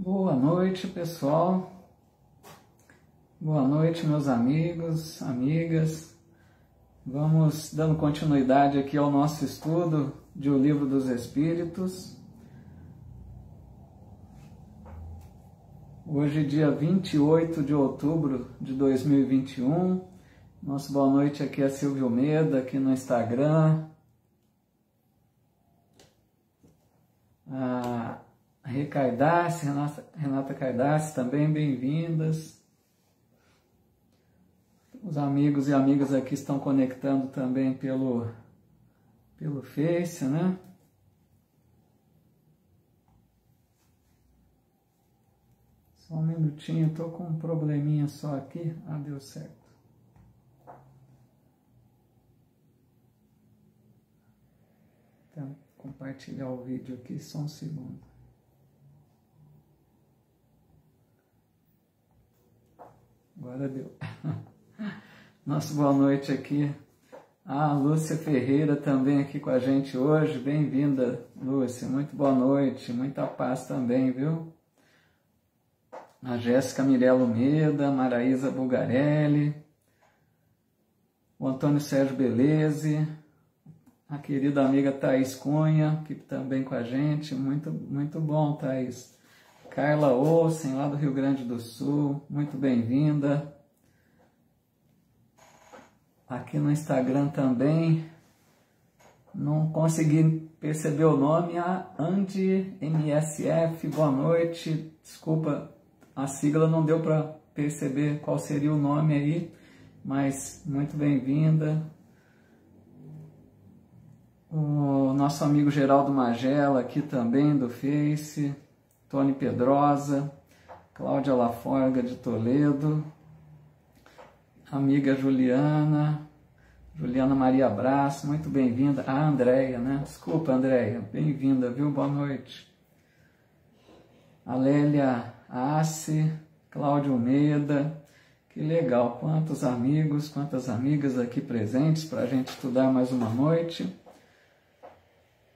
Boa noite, pessoal. Boa noite, meus amigos, amigas. Vamos dando continuidade aqui ao nosso estudo de O Livro dos Espíritos. Hoje, dia 28 de outubro de 2021. Nossa boa noite aqui é Silvio Almeida, aqui no Instagram. A Recaidace, Renata Caidace, também bem-vindas. Os amigos e amigas aqui estão conectando também pelo Face, né? Só um minutinho, estou com um probleminha só aqui. Ah, deu certo. Então, compartilhar o vídeo aqui, só um segundo. Agora deu. Nossa boa noite aqui. A Lúcia Ferreira também aqui com a gente hoje. Bem-vinda, Lúcia. Muito boa noite. Muita paz também, viu? A Jéssica Mirella Almeida, a Maraísa Bulgarelli, o Antônio Sérgio Beleze, a querida amiga Thaís Cunha, que também com a gente. Muito bom, Thaís. Carla Olsen, lá do Rio Grande do Sul, muito bem-vinda. Aqui no Instagram também, não consegui perceber o nome, a Andy MSF, boa noite. Desculpa, a sigla não deu para perceber qual seria o nome aí, mas muito bem-vinda. O nosso amigo Geraldo Magela aqui também do Face. Tony Pedrosa, Cláudia Laforga de Toledo, amiga Juliana Maria Braço, muito bem-vinda. A Andréia, né? Desculpa, Andréia, bem-vinda, viu? Boa noite. A Lélia Assi, Cláudio Almeida, que legal, quantos amigos, quantas amigas aqui presentes para a gente estudar mais uma noite.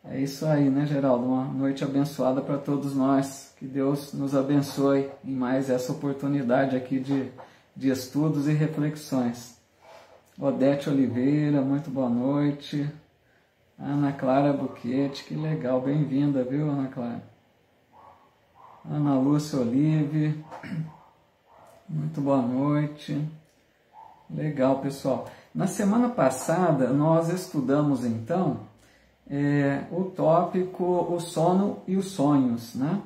É isso aí, né, Geraldo? Uma noite abençoada para todos nós. Que Deus nos abençoe em mais essa oportunidade aqui de estudos e reflexões. Odete Oliveira, muito boa noite. Ana Clara Buquete, que legal, bem-vinda, viu, Ana Clara? Ana Lúcia Olive, muito boa noite. Legal, pessoal. Na semana passada, nós estudamos, então, o tópico o sono e os sonhos, né?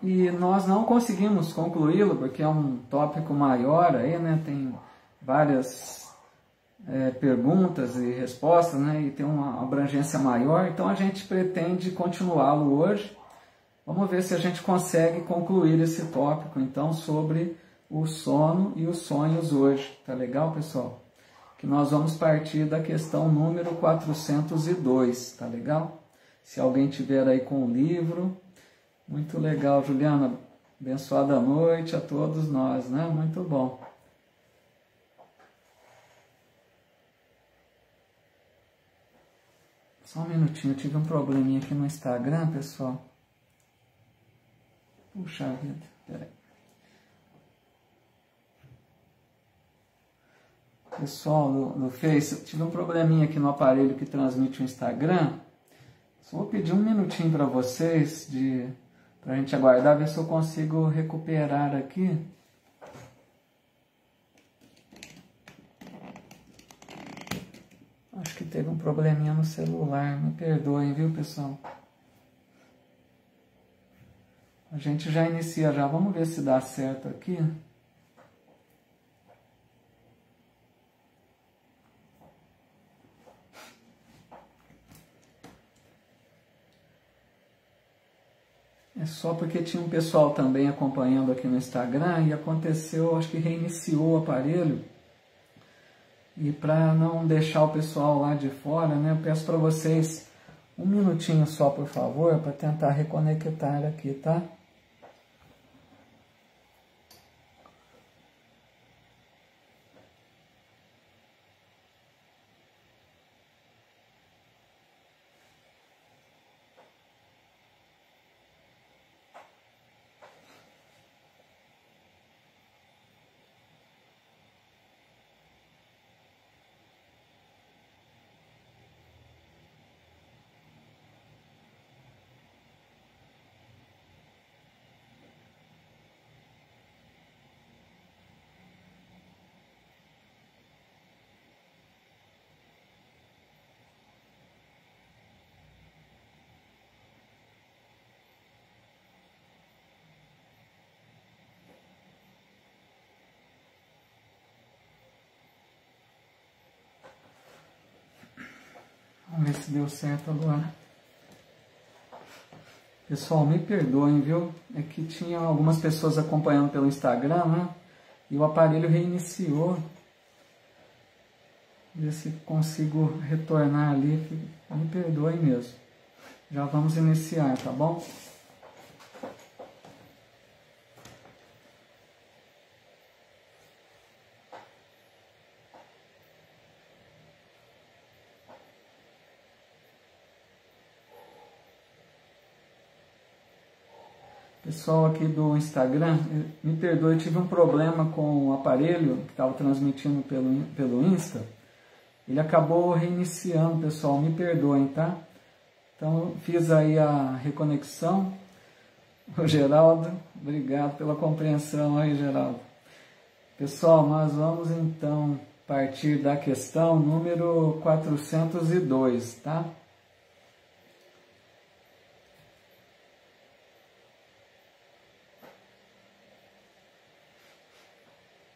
E nós não conseguimos concluí-lo porque é um tópico maior aí, né? Tem várias perguntas e respostas, né? E tem uma abrangência maior, então a gente pretende continuá-lo hoje. Vamos ver se a gente consegue concluir esse tópico, então, sobre o sono e os sonhos hoje. Tá legal, pessoal? Que nós vamos partir da questão número 402, tá legal? Se alguém tiver aí com o livro, muito legal, Juliana, abençoada noite a todos nós, né? Muito bom. Só um minutinho, eu tive um probleminha aqui no Instagram, pessoal. Puxa vida, peraí. Pessoal do Face, eu tive um probleminha aqui no aparelho que transmite o Instagram. Só vou pedir um minutinho para vocês, para a gente aguardar, ver se eu consigo recuperar aqui. Acho que teve um probleminha no celular, me perdoem, viu, pessoal? A gente já inicia já, vamos ver se dá certo aqui. É só porque tinha um pessoal também acompanhando aqui no Instagram e aconteceu, acho que reiniciou o aparelho. E para não deixar o pessoal lá de fora, né, eu peço para vocês um minutinho só, por favor, para tentar reconectar aqui, tá? Vamos ver se deu certo agora. Pessoal, me perdoem, viu? É que tinha algumas pessoas acompanhando pelo Instagram, né? E o aparelho reiniciou. Ver se consigo retornar ali. Me perdoem mesmo. Já vamos iniciar, tá bom? Pessoal aqui do Instagram, me perdoe, eu tive um problema com o aparelho que estava transmitindo pelo Insta. Ele acabou reiniciando, pessoal, me perdoem, tá? Então, eu fiz aí a reconexão. O Geraldo, obrigado pela compreensão aí, Geraldo. Pessoal, nós vamos então partir da questão número 402, tá?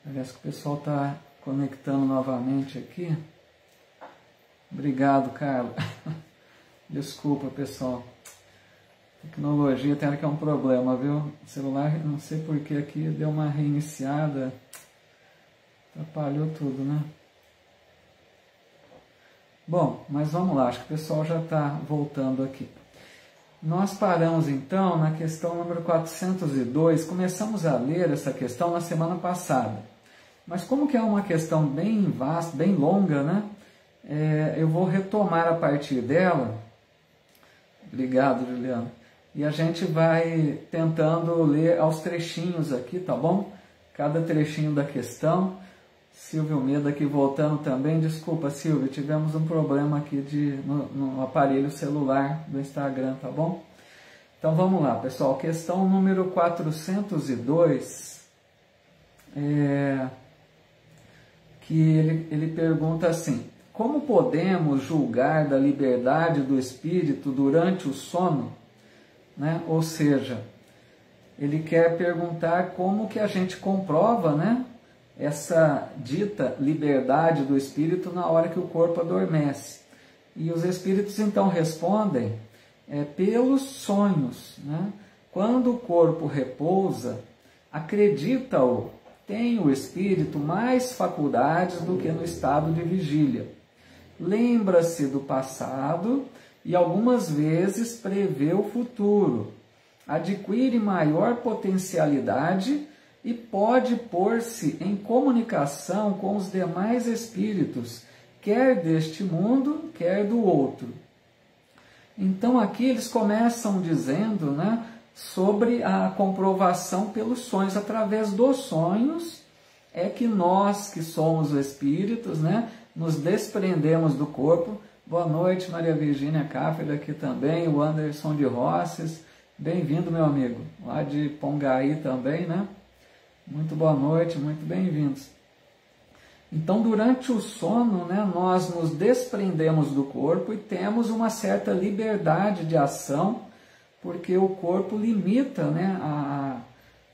Parece que o pessoal está conectando novamente aqui. Obrigado, Carlos. Desculpa, pessoal. Tecnologia tem hora que é um problema, viu? O celular, não sei porque aqui deu uma reiniciada. Atrapalhou tudo, né? Bom, mas vamos lá. Acho que o pessoal já está voltando aqui. Nós paramos então na questão número 402. Começamos a ler essa questão na semana passada. Mas como que é uma questão bem vasta, bem longa, né? Eu vou retomar a partir dela. Obrigado, Juliana. E a gente vai tentando ler aos trechinhos aqui, tá bom? Cada trechinho da questão. Silvio Meda aqui voltando também. Desculpa, Silvio, tivemos um problema aqui no aparelho celular do Instagram, tá bom? Então vamos lá, pessoal. Questão número 402. Que ele pergunta assim: como podemos julgar da liberdade do espírito durante o sono? Né? Ou seja, ele quer perguntar como que a gente comprova, né, essa dita liberdade do espírito na hora que o corpo adormece. E os espíritos então respondem pelos sonhos. Né? Quando o corpo repousa, acredita-o, tem o espírito mais faculdades do que no estado de vigília. Lembra-se do passado e algumas vezes prevê o futuro. Adquire maior potencialidade e pode pôr-se em comunicação com os demais espíritos, quer deste mundo, quer do outro. Então aqui eles começam dizendo, né, sobre a comprovação pelos sonhos. Através dos sonhos é que nós, que somos os espíritos, né, nos desprendemos do corpo. Boa noite, Maria Virgínia Cáfera aqui também, o Anderson de Rosses, bem-vindo, meu amigo, lá de Pongaí também, né? Muito boa noite, muito bem-vindos. Então, durante o sono, né, nós nos desprendemos do corpo e temos uma certa liberdade de ação, porque o corpo limita, né, a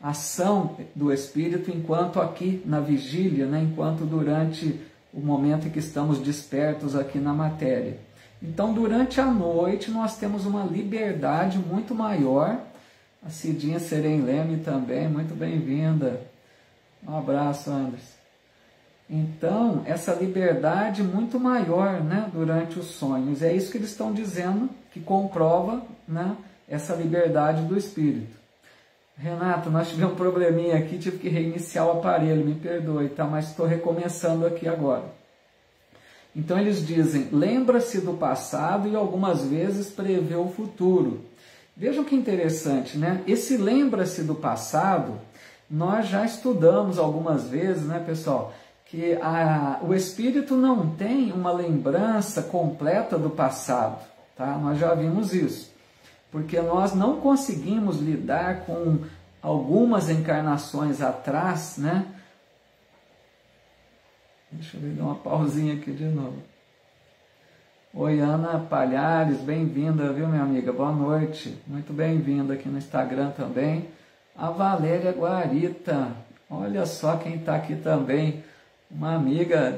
ação do espírito enquanto aqui na vigília, né, enquanto durante o momento em que estamos despertos aqui na matéria. Então, durante a noite, nós temos uma liberdade muito maior. A Cidinha Serem Leme também, muito bem-vinda. Um abraço, Anderson. Então, essa liberdade muito maior, né, durante os sonhos. É isso que eles estão dizendo, que comprova, né, essa liberdade do espírito. Renato, nós tivemos um probleminha aqui, tive que reiniciar o aparelho, me perdoe, tá? Mas estou recomeçando aqui agora. Então eles dizem, lembra-se do passado e algumas vezes prevê o futuro. Vejam que interessante, né? Esse lembra-se do passado, nós já estudamos algumas vezes, né, pessoal? Que o espírito não tem uma lembrança completa do passado, tá? Nós já vimos isso. Porque nós não conseguimos lidar com algumas encarnações atrás, né? Deixa eu dar uma pausinha aqui de novo. Oi, Ana Palhares, bem-vinda, viu, minha amiga? Boa noite, muito bem-vinda aqui no Instagram também. A Valéria Guarita, olha só quem está aqui também. uma amiga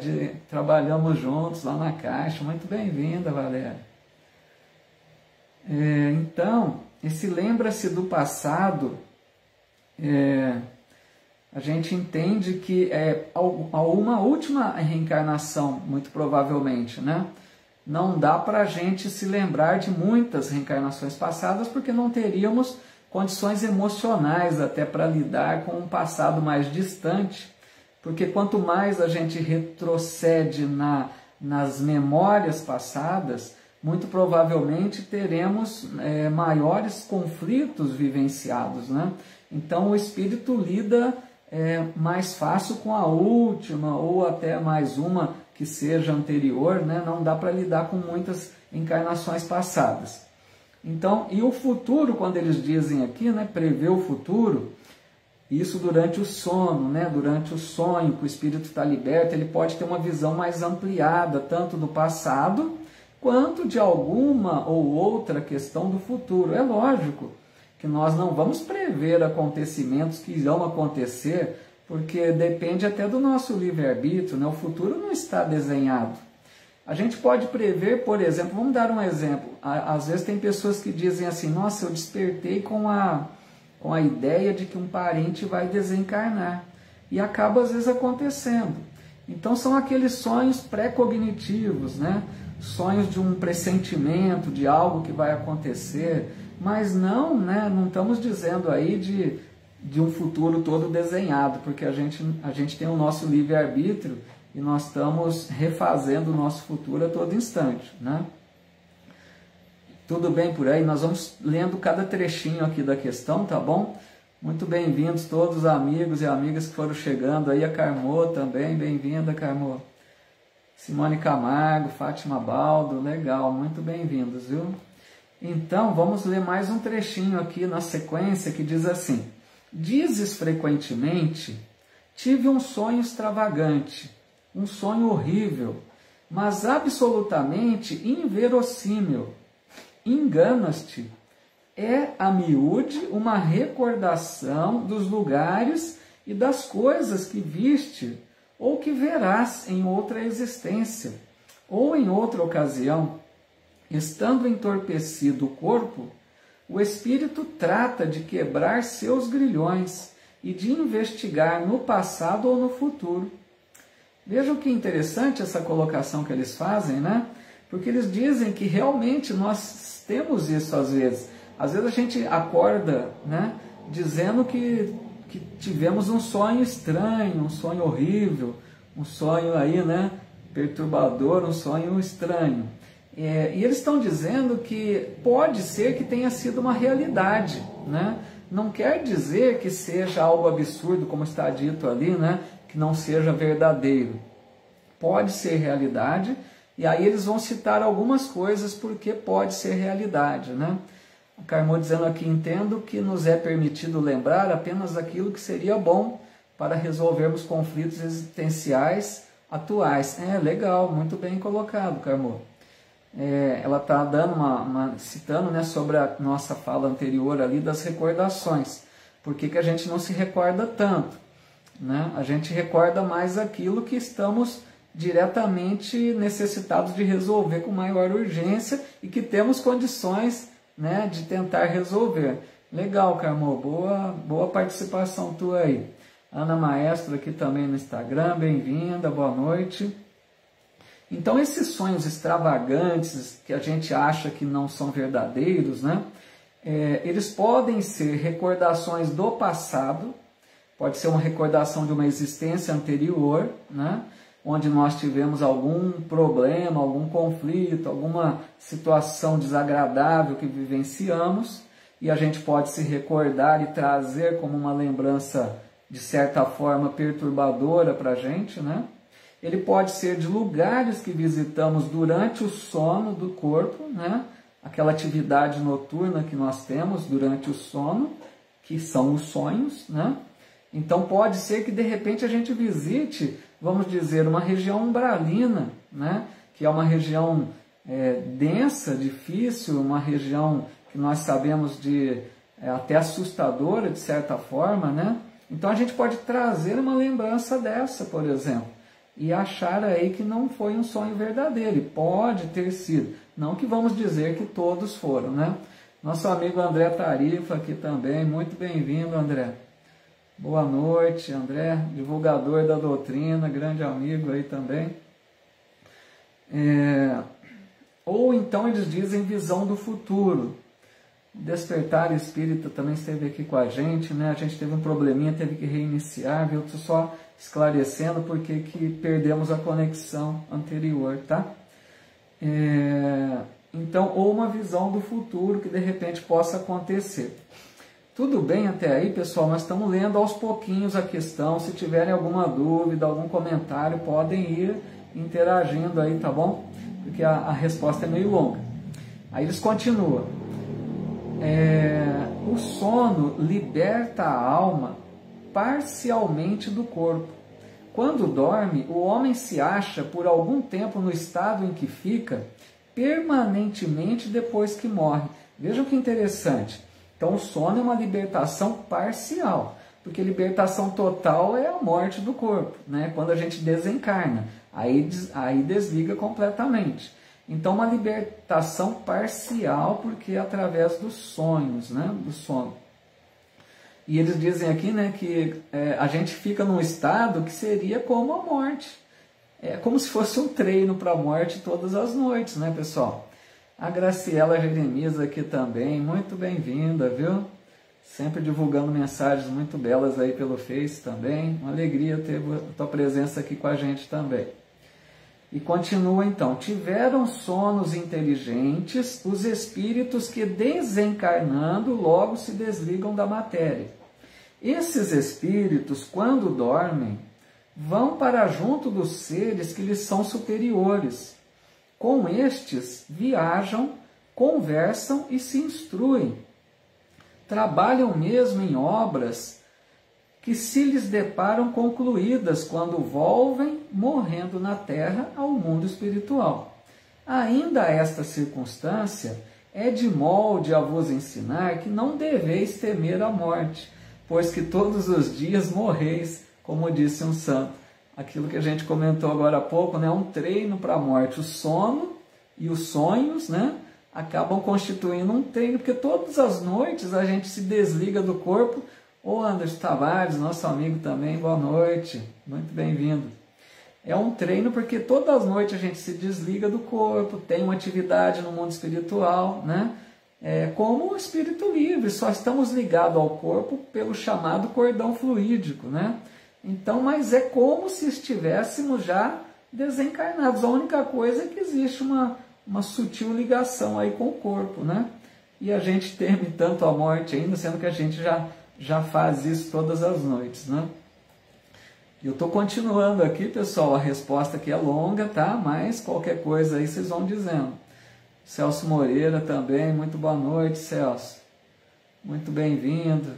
trabalhamos juntos lá na Caixa. Muito bem-vinda, Valéria. Então, esse lembra-se do passado, a gente entende que há uma última reencarnação, muito provavelmente, né? Não dá para a gente se lembrar de muitas reencarnações passadas, porque não teríamos condições emocionais até para lidar com um passado mais distante, porque quanto mais a gente retrocede nas memórias passadas, muito provavelmente teremos maiores conflitos vivenciados, né? Então o espírito lida mais fácil com a última, ou até mais uma que seja anterior, né? Não dá para lidar com muitas encarnações passadas. Então, e o futuro, quando eles dizem aqui, né, prever o futuro, isso durante o sono, né, durante o sonho, que o espírito está liberto, ele pode ter uma visão mais ampliada, tanto do passado, quanto de alguma ou outra questão do futuro. É lógico que nós não vamos prever acontecimentos que irão acontecer, porque depende até do nosso livre-arbítrio, né? O futuro não está desenhado. A gente pode prever, por exemplo, vamos dar um exemplo. Às vezes tem pessoas que dizem assim, nossa, eu despertei com a ideia de que um parente vai desencarnar. E acaba às vezes acontecendo. Então são aqueles sonhos pré-cognitivos, né? Sonhos de um pressentimento, de algo que vai acontecer, mas não, né? Não estamos dizendo aí de um futuro todo desenhado, porque a gente tem o nosso livre-arbítrio e nós estamos refazendo o nosso futuro a todo instante, né? Tudo bem por aí? Nós vamos lendo cada trechinho aqui da questão, tá bom? Muito bem-vindos todos os amigos e amigas que foram chegando aí, a Carmô também, bem-vinda, Carmô. Simone Camargo, Fátima Baldo, legal, muito bem-vindos, viu? Então, vamos ler mais um trechinho aqui na sequência que diz assim: dizes frequentemente, tive um sonho extravagante, um sonho horrível, mas absolutamente inverossímil. Enganas-te. É a miúde uma recordação dos lugares e das coisas que viste ou que verás em outra existência ou em outra ocasião. Estando entorpecido o corpo, o espírito trata de quebrar seus grilhões e de investigar no passado ou no futuro. Vejam que interessante essa colocação que eles fazem, né? Porque eles dizem que realmente nós temos isso às vezes. Às vezes a gente acorda, né, dizendo que tivemos um sonho estranho, um sonho horrível, um sonho aí, né, perturbador, um sonho estranho. E eles estão dizendo que pode ser que tenha sido uma realidade, né? Não quer dizer que seja algo absurdo, como está dito ali, né? Que não seja verdadeiro. Pode ser realidade, e aí eles vão citar algumas coisas porque pode ser realidade, né? A Carmô dizendo aqui, entendo que nos é permitido lembrar apenas aquilo que seria bom para resolvermos conflitos existenciais atuais. Legal, muito bem colocado, Carmô. Ela está dando citando, né, sobre a nossa fala anterior ali das recordações. Por que a gente não se recorda tanto, né? A gente recorda mais aquilo que estamos diretamente necessitados de resolver com maior urgência e que temos condições, né, de tentar resolver. Legal, Carmô, boa participação tua aí. Ana Maestro aqui também no Instagram, bem-vinda, boa noite. Então, esses sonhos extravagantes que a gente acha que não são verdadeiros, né? Eles podem ser recordações do passado, pode ser uma recordação de uma existência anterior, né? Onde nós tivemos algum problema, algum conflito, alguma situação desagradável que vivenciamos, e a gente pode se recordar e trazer como uma lembrança, de certa forma, perturbadora para a gente, né? Ele pode ser de lugares que visitamos durante o sono do corpo, né? Aquela atividade noturna que nós temos durante o sono, que são os sonhos, né? Então pode ser que de repente a gente visite, vamos dizer, uma região umbralina, né? Que é uma região densa, difícil, uma região que nós sabemos até assustadora de certa forma, né? Então a gente pode trazer uma lembrança dessa, por exemplo. e achar aí que não foi um sonho verdadeiro, e pode ter sido. Não que vamos dizer que todos foram, né? Nosso amigo André Tarifa aqui também, muito bem-vindo, André. Boa noite, André, divulgador da doutrina, grande amigo aí também. Ou então eles dizem visão do futuro. Despertar Espírita também esteve aqui com a gente, né? A gente teve um probleminha, teve que reiniciar, viu? Estou só esclarecendo porque que perdemos a conexão anterior, tá? Então, ou uma visão do futuro que de repente possa acontecer. Tudo bem até aí, pessoal? Nós estamos lendo aos pouquinhos a questão. Se tiverem alguma dúvida, algum comentário, podem ir interagindo aí, tá bom? Porque a resposta é meio longa. Aí eles continuam. O sono liberta a alma parcialmente do corpo. Quando dorme, o homem se acha por algum tempo no estado em que fica permanentemente depois que morre. Vejam que interessante. Então, o sono é uma libertação parcial, porque libertação total é a morte do corpo, né? Quando a gente desencarna, aí desliga completamente. Então, uma libertação parcial, porque é através dos sonhos, né? Do sono. E eles dizem aqui, né, que a gente fica num estado que seria como a morte. É como se fosse um treino para a morte todas as noites, né, pessoal? A Graciela Jeremias aqui também, muito bem-vinda, viu? Sempre divulgando mensagens muito belas aí pelo Face também. Uma alegria ter a tua presença aqui com a gente também. E continua então. Tiveram sonos inteligentes os espíritos que desencarnando logo se desligam da matéria. Esses espíritos, quando dormem, vão para junto dos seres que lhes são superiores. Com estes, viajam, conversam e se instruem. Trabalham mesmo em obras que se lhes deparam concluídas quando volvem, morrendo na terra, ao mundo espiritual. Ainda esta circunstância é de molde a vos ensinar que não deveis temer a morte, pois que todos os dias morreis, como disse um santo. Aquilo que a gente comentou agora há pouco, né? Um treino para a morte. O sono e os sonhos, né? Acabam constituindo um treino, porque todas as noites a gente se desliga do corpo. Ô Anderson Tavares, nosso amigo também, boa noite, muito bem-vindo. É um treino porque todas as noites a gente se desliga do corpo, tem uma atividade no mundo espiritual, né? Como o espírito livre, só estamos ligados ao corpo pelo chamado cordão fluídico, né? Então, mas é como se estivéssemos já desencarnados. A única coisa é que existe uma sutil ligação aí com o corpo, né? E a gente teme tanto a morte ainda, sendo que a gente já faz isso todas as noites, né? Eu estou continuando aqui, pessoal, a resposta aqui é longa, tá? Mas qualquer coisa aí vocês vão dizendo. Celso Moreira também, muito boa noite, Celso. Muito bem-vindo.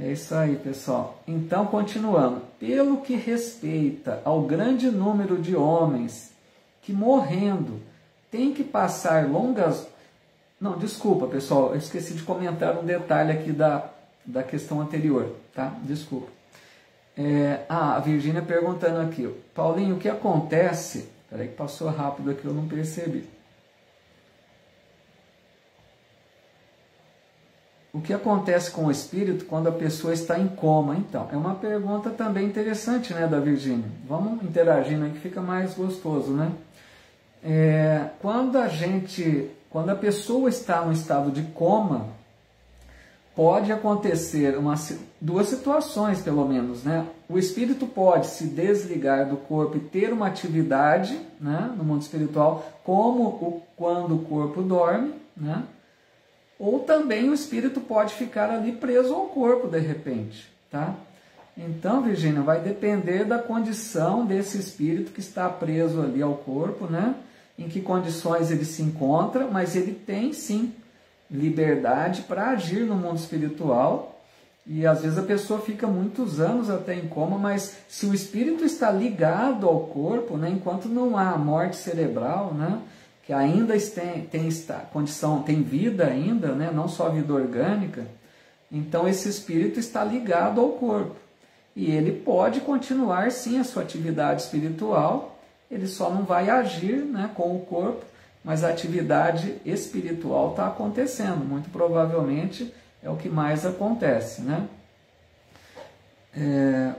É isso aí, pessoal. Então, continuando. Pelo que respeita ao grande número de homens que, morrendo, têm que passar longas... Não, desculpa, pessoal. Eu esqueci de comentar um detalhe aqui da questão anterior, tá? Desculpa. A Virgínia perguntando aqui. Paulinho, o que acontece... Peraí que passou rápido aqui, eu não percebi. O que acontece com o espírito quando a pessoa está em coma? Então, é uma pergunta também interessante, né, da Virgínia. Vamos interagindo aí que fica mais gostoso, né? Quando a pessoa está no estado de coma, pode acontecer duas situações, pelo menos, né? O espírito pode se desligar do corpo e ter uma atividade, né, no mundo espiritual, como quando o corpo dorme, né? Ou também o espírito pode ficar ali preso ao corpo de repente, tá? Então, Virgínia, vai depender da condição desse espírito que está preso ali ao corpo, né? Em que condições ele se encontra, mas ele tem sim liberdade para agir no mundo espiritual. E às vezes a pessoa fica muitos anos até em coma, mas se o espírito está ligado ao corpo, né? Enquanto não há morte cerebral, né? Que ainda tem vida ainda, né? Não só vida orgânica, então esse espírito está ligado ao corpo. e ele pode continuar sim a sua atividade espiritual, ele só não vai agir, né, com o corpo, mas a atividade espiritual está acontecendo, muito provavelmente é o que mais acontece, né?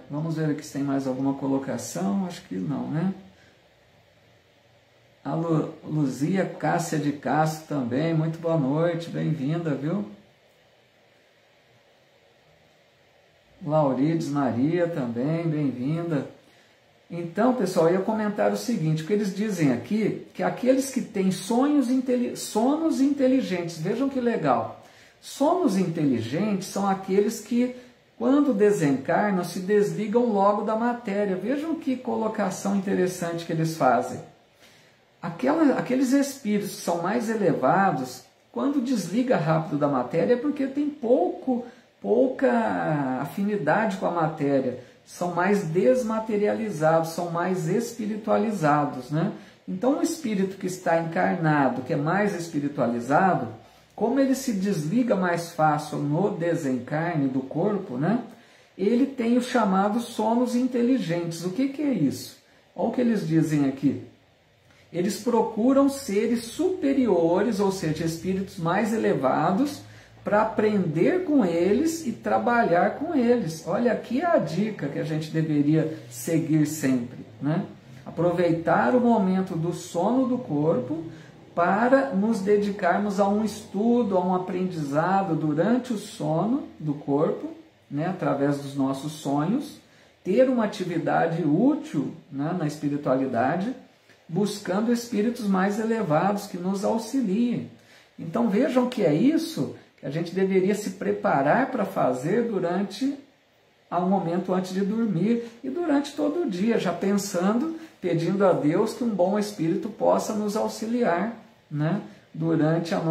Vamos ver aqui se tem mais alguma colocação, acho que não, né? A Luzia Cássia de Castro também, muito boa noite, bem-vinda, viu? Laurides Maria também, bem-vinda. Então, pessoal, eu ia comentar o seguinte, o que eles dizem aqui, que aqueles que têm sonos inteligentes, vejam que legal, sonos inteligentes são aqueles que, quando desencarnam, se desligam logo da matéria. Vejam que colocação interessante que eles fazem. Aqueles espíritos que são mais elevados, quando desliga rápido da matéria, é porque tem pouca afinidade com a matéria, são mais desmaterializados, são mais espiritualizados, né? Então, o espírito que está encarnado, que é mais espiritualizado, como ele se desliga mais fácil no desencarne do corpo, né? Ele tem os chamados sonos inteligentes. O que é isso? Olha o que eles dizem aqui. Eles procuram seres superiores, ou seja, espíritos mais elevados, para aprender com eles e trabalhar com eles. Olha, aqui é a dica que a gente deveria seguir sempre, né? Aproveitar o momento do sono do corpo para nos dedicarmos a um estudo, a um aprendizado durante o sono do corpo, né? Através dos nossos sonhos, ter uma atividade útil, né? Na espiritualidade, buscando espíritos mais elevados que nos auxiliem. Então vejam que é isso que a gente deveria se preparar para fazer durante um momento antes de dormir e durante todo o dia, já pensando, pedindo a Deus que um bom espírito possa nos auxiliar, né? Durante o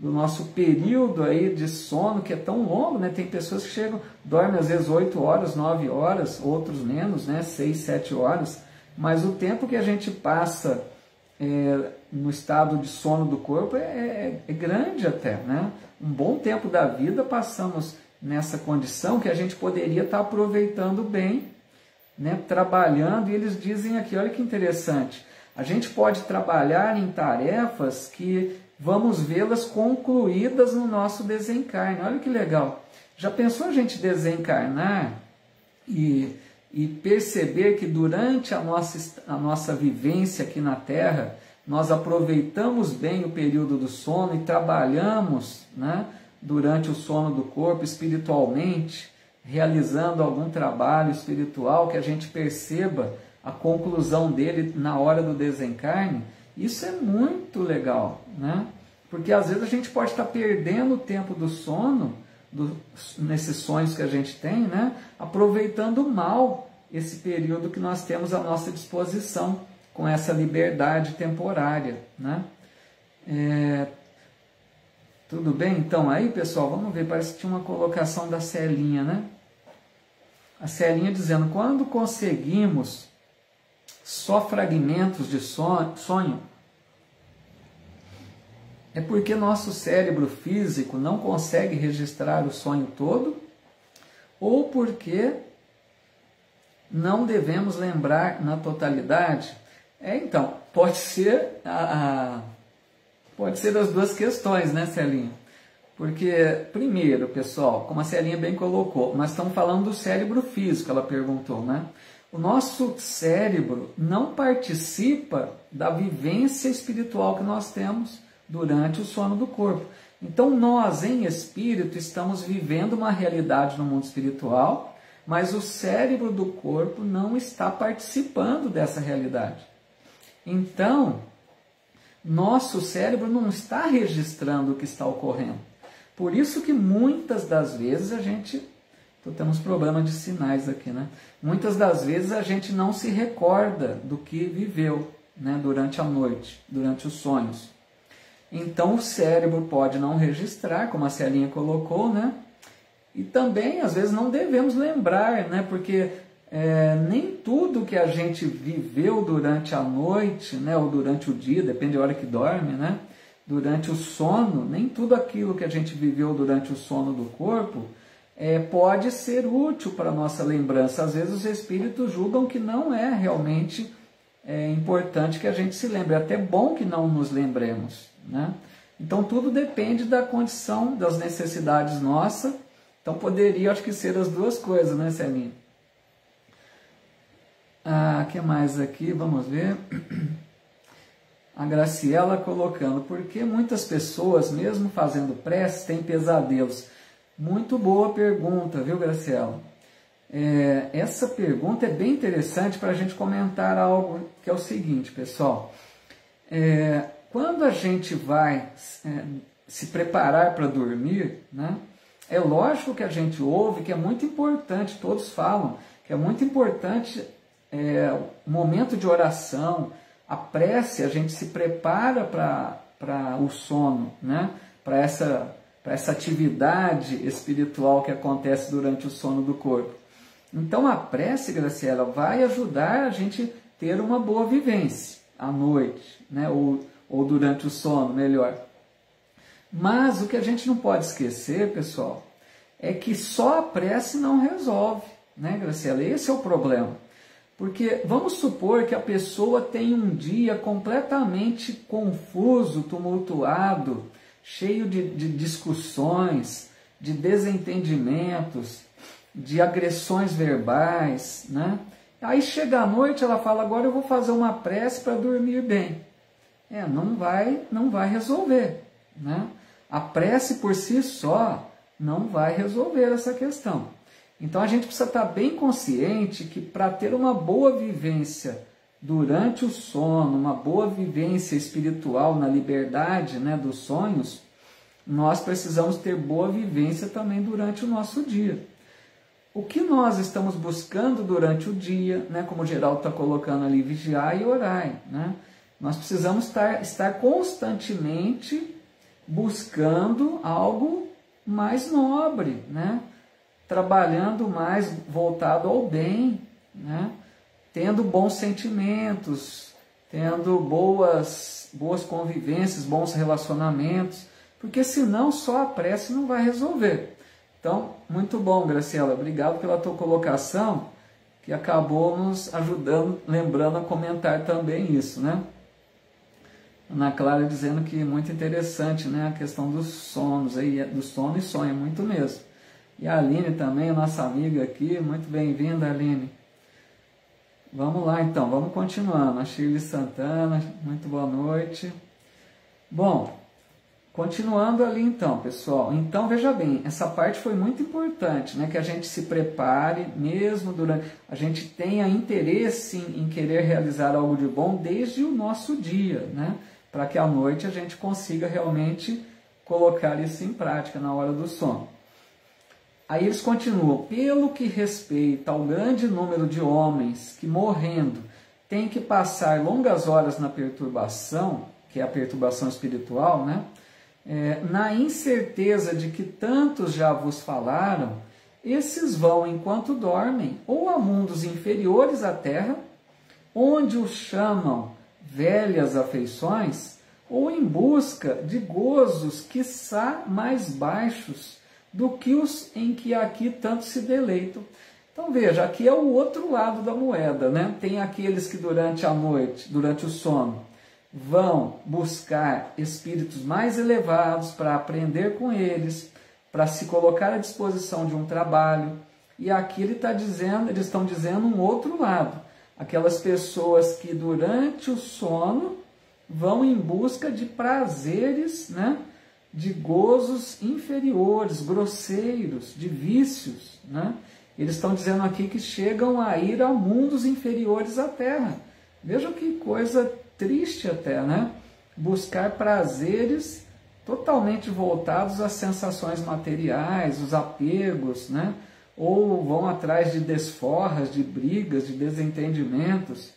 nosso período aí de sono, que é tão longo, né? Tem pessoas que dormem às vezes 8 horas, 9 horas, outros menos, né? 6, 7 horas, mas o tempo que a gente passa no estado de sono do corpo é grande até, né? Um bom tempo da vida passamos nessa condição que a gente poderia estar aproveitando bem, né? Trabalhando, e eles dizem aqui, olha que interessante, a gente pode trabalhar em tarefas que vamos vê-las concluídas no nosso desencarne. Olha que legal. Já pensou a gente desencarnar e perceber que durante a nossa vivência aqui na Terra, nós aproveitamos bem o período do sono e trabalhamos, né, durante o sono do corpo espiritualmente, realizando algum trabalho espiritual que a gente perceba a conclusão dele na hora do desencarne? Isso é muito legal, né? Porque às vezes a gente pode estar perdendo o tempo do sono, nesses sonhos que a gente tem, né? Aproveitando mal esse período que nós temos à nossa disposição, com essa liberdade temporária, né? Tudo bem? Então, aí, pessoal, vamos ver, parece que tinha uma colocação da Celinha, né? A Celinha dizendo, quando conseguimos só fragmentos de sonho, é porque nosso cérebro físico não consegue registrar o sonho todo, ou porque não devemos lembrar na totalidade? Então, pode ser as duas questões, né, Celinha? Porque, primeiro, pessoal, como a Celinha bem colocou, nós estamos falando do cérebro físico, ela perguntou, né? O nosso cérebro não participa da vivência espiritual que nós temos durante o sono do corpo. Então, nós, em espírito, estamos vivendo uma realidade no mundo espiritual, mas o cérebro do corpo não está participando dessa realidade. Então, nosso cérebro não está registrando o que está ocorrendo. Por isso que muitas das vezes temos problema de sinais aqui, né? Muitas das vezes a gente não se recorda do que viveu, né, durante a noite, durante os sonhos. Então o cérebro pode não registrar, como a Celinha colocou, né? E também, às vezes, não devemos lembrar, né? Porque nem tudo que a gente viveu durante a noite, né, ou durante o dia, depende da hora que dorme, né? Durante o sono, nem tudo aquilo que a gente viveu durante o sono do corpo pode ser útil para a nossa lembrança. Às vezes os espíritos julgam que não é realmente importante que a gente se lembre. É até bom que não nos lembremos, né? Então tudo depende da condição, das necessidades nossas. Então poderia, acho que, ser as duas coisas, né, Celinha? O que mais aqui? Vamos ver. A Graciela colocando: por que muitas pessoas, mesmo fazendo preces, têm pesadelos? Muito boa pergunta, viu, Graciela? Essa pergunta é bem interessante para a gente comentar algo que é o seguinte, pessoal. Quando a gente vai se preparar para dormir, né, é lógico que a gente ouve que é muito importante, todos falam, que é muito importante o momento de oração, a prece, a gente se prepara para o sono, né, para essa atividade espiritual que acontece durante o sono do corpo. Então a prece, Graciela, vai ajudar a gente ter uma boa vivência à noite, né, ou durante o sono, melhor. Mas o que a gente não pode esquecer, pessoal, é que só a prece não resolve, né, Graciela? Esse é o problema. Porque vamos supor que a pessoa tem um dia completamente confuso, tumultuado, cheio de discussões, de desentendimentos, de agressões verbais, né? Aí chega à noite, ela fala: agora eu vou fazer uma prece para dormir bem. Não vai resolver, né? A prece por si só não vai resolver essa questão. Então a gente precisa estar bem consciente que para ter uma boa vivência durante o sono, uma boa vivência espiritual na liberdade, né, dos sonhos, nós precisamos ter boa vivência também durante o nosso dia. O que nós estamos buscando durante o dia, né, como o Geraldo está colocando ali, vigiar e orar, né? Nós precisamos estar constantemente buscando algo mais nobre, né? Trabalhando mais voltado ao bem, né? Tendo bons sentimentos, tendo boas convivências, bons relacionamentos, porque senão só a prece não vai resolver. Então, muito bom, Graciela, obrigado pela tua colocação, que acabou nos ajudando, lembrando a comentar também isso, né? Ana Clara dizendo que é muito interessante, né, a questão dos sonos, aí, do sono e sonho, é muito mesmo. E a Aline também, nossa amiga aqui, muito bem-vinda, Aline. Vamos lá então, vamos continuando. A Shirley Santana, muito boa noite. Bom, continuando ali então, pessoal. Então, veja bem, essa parte foi muito importante, né, que a gente se prepare, mesmo durante... A gente tenha interesse em querer realizar algo de bom desde o nosso dia, né, para que à noite a gente consiga realmente colocar isso em prática na hora do sono. Aí eles continuam: pelo que respeita ao grande número de homens que, morrendo, têm que passar longas horas na perturbação, que é a perturbação espiritual, né? Na incerteza de que tantos já vos falaram, esses vão, enquanto dormem, ou a mundos inferiores à terra, onde os chamam velhas afeições, ou em busca de gozos quiçá mais baixos do que os em que aqui tanto se deleitam. Então veja, aqui é o outro lado da moeda, né? Tem aqueles que durante a noite, durante o sono, vão buscar espíritos mais elevados para aprender com eles, para se colocar à disposição de um trabalho. E aqui eles estão dizendo um outro lado. Aquelas pessoas que durante o sono vão em busca de prazeres, né? De gozos inferiores, grosseiros, de vícios, né? Eles estão dizendo aqui que chegam a ir a mundos inferiores à Terra. Vejam que coisa triste até, né? Buscar prazeres totalmente voltados às sensações materiais, os apegos, né? Ou vão atrás de desforras, de brigas, de desentendimentos.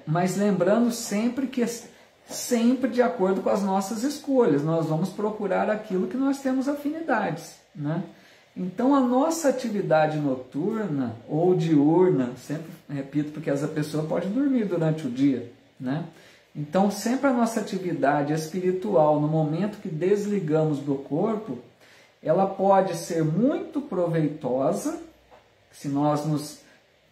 Mas lembrando sempre que sempre de acordo com as nossas escolhas, nós vamos procurar aquilo que nós temos afinidades, né? Então a nossa atividade noturna ou diurna, sempre repito, porque essa pessoa pode dormir durante o dia, né? Então sempre a nossa atividade espiritual, no momento que desligamos do corpo, ela pode ser muito proveitosa, se nós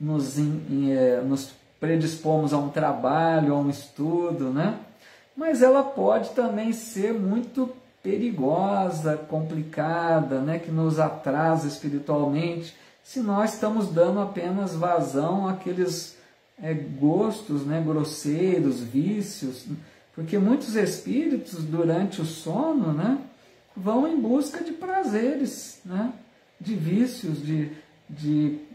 nos predispomos a um trabalho, a um estudo, né? Mas ela pode também ser muito perigosa, complicada, né? Que nos atrasa espiritualmente, se nós estamos dando apenas vazão àqueles gostos, né? Grosseiros, vícios, porque muitos espíritos, durante o sono, né? Vão em busca de prazeres, né? De vícios, de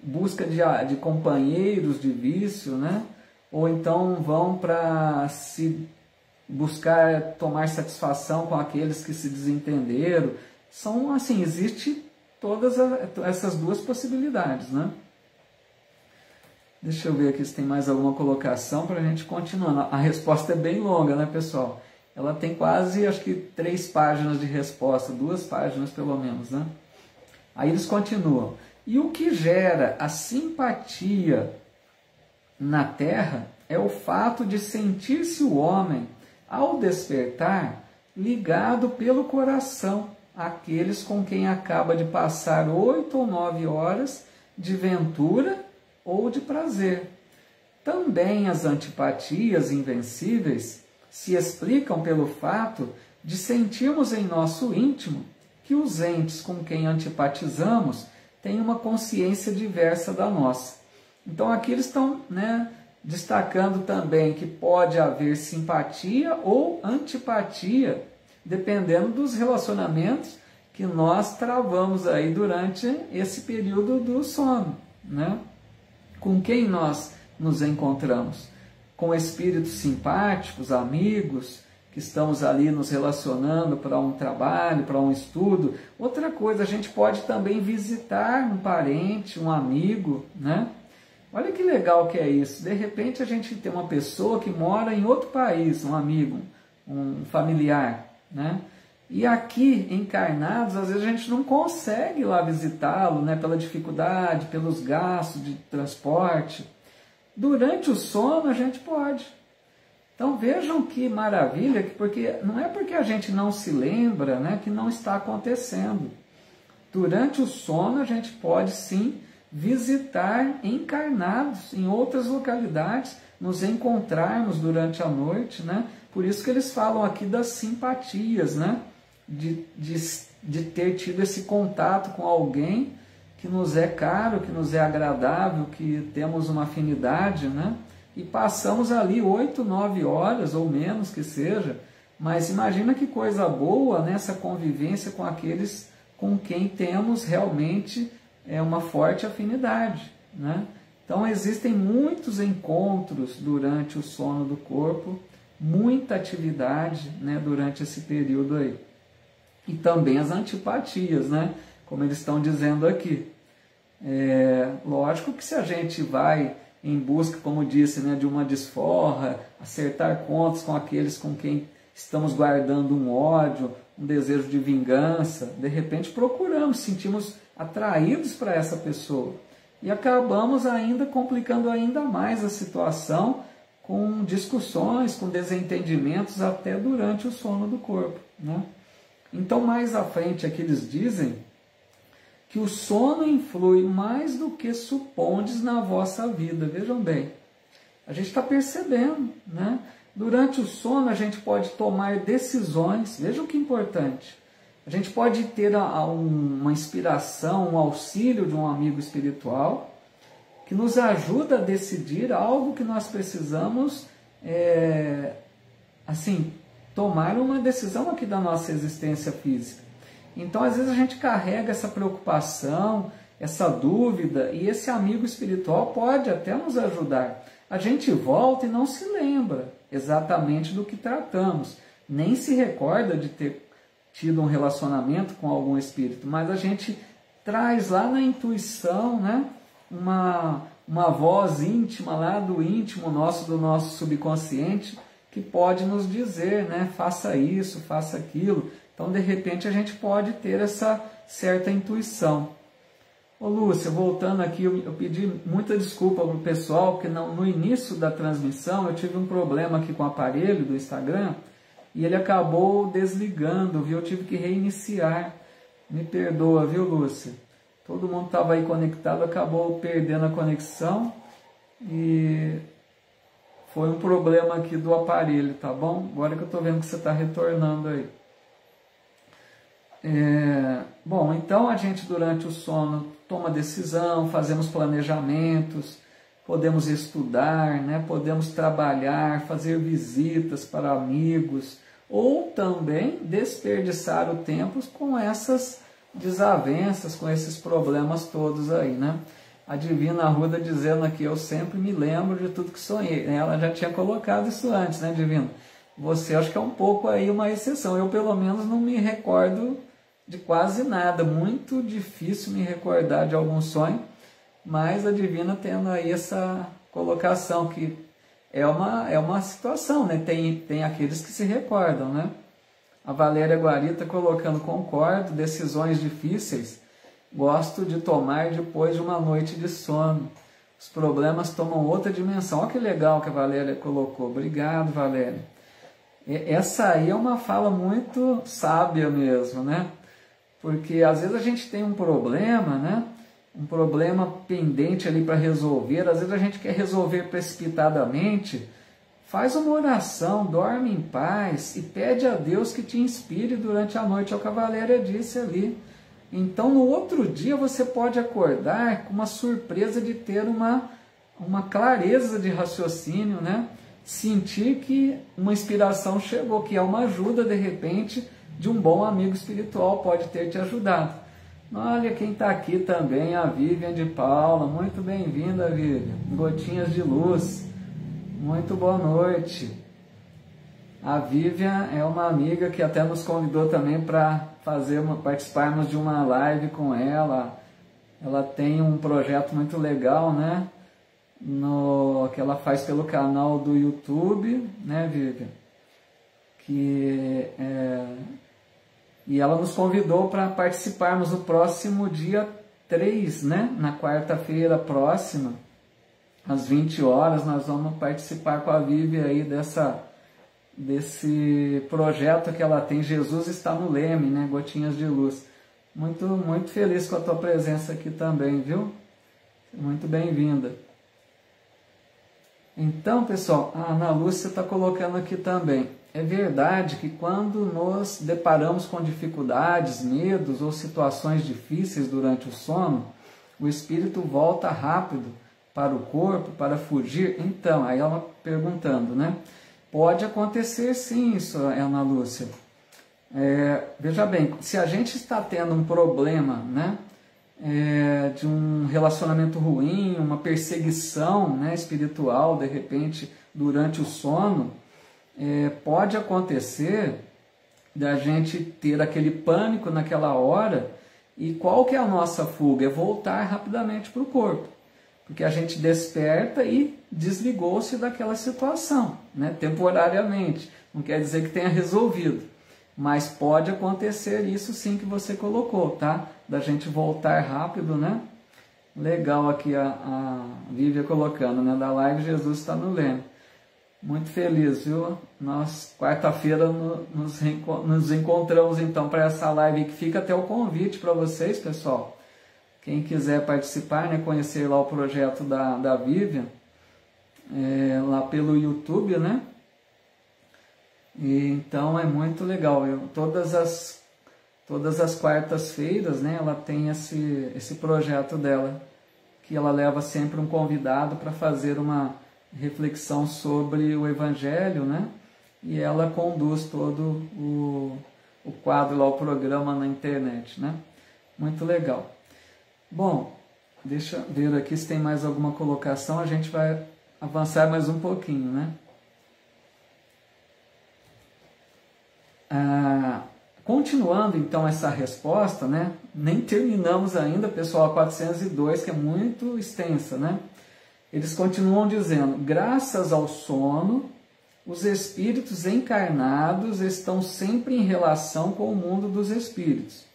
busca de companheiros de vício, né? Ou então vão para se buscar tomar satisfação com aqueles que se desentenderam. São assim, existe todas essas duas possibilidades, né? Deixa eu ver aqui se tem mais alguma colocação para a gente continuar. A resposta é bem longa, né, pessoal? Ela tem quase, acho que 3 páginas de resposta, 2 páginas pelo menos, né? Aí eles continuam. E o que gera a simpatia na Terra é o fato de sentir-se o homem, ao despertar, ligado pelo coração àqueles com quem acaba de passar 8 ou 9 horas de ventura ou de prazer. Também as antipatias invencíveis se explicam pelo fato de sentirmos em nosso íntimo que os entes com quem antipatizamos têm uma consciência diversa da nossa. Então aqui eles estão, né, destacando também que pode haver simpatia ou antipatia, dependendo dos relacionamentos que nós travamos aí durante esse período do sono, né? Com quem nós nos encontramos? Com espíritos simpáticos, amigos, que estamos ali nos relacionando para um trabalho, para um estudo. Outra coisa, a gente pode também visitar um parente, um amigo, né? Olha que legal que é isso. De repente a gente tem uma pessoa que mora em outro país, um amigo, um familiar, né? E aqui, encarnados, às vezes a gente não consegue ir lá visitá-lo, né? Pela dificuldade, pelos gastos de transporte. Durante o sono a gente pode. Então vejam que maravilha, porque não é porque a gente não se lembra, né, que não está acontecendo. Durante o sono a gente pode sim visitar encarnados em outras localidades, nos encontrarmos durante a noite, né? Por isso que eles falam aqui das simpatias, né? De ter tido esse contato com alguém que nos é caro, que nos é agradável, que temos uma afinidade, né? E passamos ali 8, 9 horas, ou menos que seja, mas imagina que coisa boa nessa convivência com aqueles com quem temos realmente uma forte afinidade, né? Então existem muitos encontros durante o sono do corpo, muita atividade, né, durante esse período aí. E também as antipatias, né? Como eles estão dizendo aqui. Lógico que se a gente vai em busca, como disse, né, de uma desforra, acertar contas com aqueles com quem estamos guardando um ódio, um desejo de vingança, de repente procuramos, sentimos atraídos para essa pessoa e acabamos ainda complicando ainda mais a situação com discussões, com desentendimentos até durante o sono do corpo, né? Então mais à frente aqui eles dizem que o sono influi mais do que supondes na vossa vida. Vejam bem, a gente está percebendo, né? Durante o sono a gente pode tomar decisões, vejam que importante. A gente pode ter uma inspiração, um auxílio de um amigo espiritual que nos ajuda a decidir algo que nós precisamos, tomar uma decisão aqui da nossa existência física. Então, às vezes a gente carrega essa preocupação, essa dúvida, e esse amigo espiritual pode até nos ajudar. A gente volta e não se lembra exatamente do que tratamos, nem se recorda de ter tido um relacionamento com algum espírito, mas a gente traz lá na intuição, né, uma voz íntima lá do íntimo nosso, do nosso subconsciente, que pode nos dizer, né, faça isso, faça aquilo. Então, de repente, a gente pode ter essa certa intuição. Ô Lúcia, voltando aqui, eu pedi muita desculpa para o pessoal, porque no início da transmissão eu tive um problema aqui com o aparelho do Instagram e ele acabou desligando, viu? Eu tive que reiniciar. Me perdoa, viu, Lúcia? Todo mundo estava aí conectado, acabou perdendo a conexão e foi um problema aqui do aparelho, tá bom? Agora que eu estou vendo que você está retornando aí. Bom, então a gente durante o sono toma decisão, fazemos planejamentos, podemos estudar, né? Podemos trabalhar, fazer visitas para amigos, ou também desperdiçar o tempo com essas desavenças, com esses problemas todos aí, né? A Divina Arruda dizendo aqui, eu sempre me lembro de tudo que sonhei. Ela já tinha colocado isso antes, né, Divina? Você acho que é um pouco aí uma exceção. Eu, pelo menos, não me recordo de quase nada. Muito difícil me recordar de algum sonho, mas a Divina tendo aí essa colocação que é uma situação, né? Tem aqueles que se recordam, né? A Valéria Guarita colocando, concordo, decisões difíceis gosto de tomar depois de uma noite de sono. Os problemas tomam outra dimensão. Olha que legal que a Valéria colocou. Obrigado, Valéria. Essa aí é uma fala muito sábia mesmo, né? Porque às vezes a gente tem um problema, né? Um problema pendente ali para resolver. Às vezes a gente quer resolver precipitadamente. Faz uma oração, dorme em paz e pede a Deus que te inspire durante a noite. É o que a Valéria disse ali. Então, no outro dia, você pode acordar com uma surpresa de ter uma clareza de raciocínio, né? Sentir que uma inspiração chegou, que é uma ajuda, de repente, de um bom amigo espiritual, pode ter te ajudado. Olha quem está aqui também, a Vivian de Paula. Muito bem-vinda, Vivian. Gotinhas de luz. Muito boa noite. A Vivian é uma amiga que até nos convidou também para participarmos de uma live com ela. Ela tem um projeto muito legal, né? Que ela faz pelo canal do YouTube, né, Vivian? E ela nos convidou para participarmos no próximo dia 3, né? Na quarta-feira próxima, às 20 horas, nós vamos participar com a Vivian aí desse projeto que ela tem, Jesus está no leme, né? Gotinhas de luz. Muito, muito feliz com a tua presença aqui também, viu? Muito bem-vinda. Então, pessoal, a Ana Lúcia está colocando aqui também. É verdade que quando nos deparamos com dificuldades, medos ou situações difíceis durante o sono, o espírito volta rápido para o corpo para fugir. Então, aí ela perguntando, né? Pode acontecer sim isso, Ana Lúcia. Veja bem, se a gente está tendo um problema, né, de um relacionamento ruim, uma perseguição, né, espiritual, de repente, durante o sono, pode acontecer da gente ter aquele pânico naquela hora, e qual que é a nossa fuga? É voltar rapidamente para o corpo. Porque a gente desperta e desligou-se daquela situação, né? Temporariamente. Não quer dizer que tenha resolvido. Mas pode acontecer isso sim que você colocou, tá? Da gente voltar rápido, né? Legal aqui a Vívia colocando, né? Da live Jesus está no leme. Muito feliz, viu? Nós, quarta-feira, nos encontramos então para essa live que fica até o convite para vocês, pessoal. Quem quiser participar, né, conhecer lá o projeto da Vivian, lá pelo YouTube, né? E, então é muito legal. Todas as quartas-feiras, né, ela tem esse projeto dela, que ela leva sempre um convidado para fazer uma reflexão sobre o Evangelho, né? E ela conduz todo o quadro lá, o programa na internet, né? Muito legal. Bom, deixa eu ver aqui se tem mais alguma colocação, a gente vai avançar mais um pouquinho, né? Continuando então essa resposta, né? Nem terminamos ainda, pessoal, a 402, que é muito extensa, né? Eles continuam dizendo, graças ao sono, os espíritos encarnados estão sempre em relação com o mundo dos espíritos.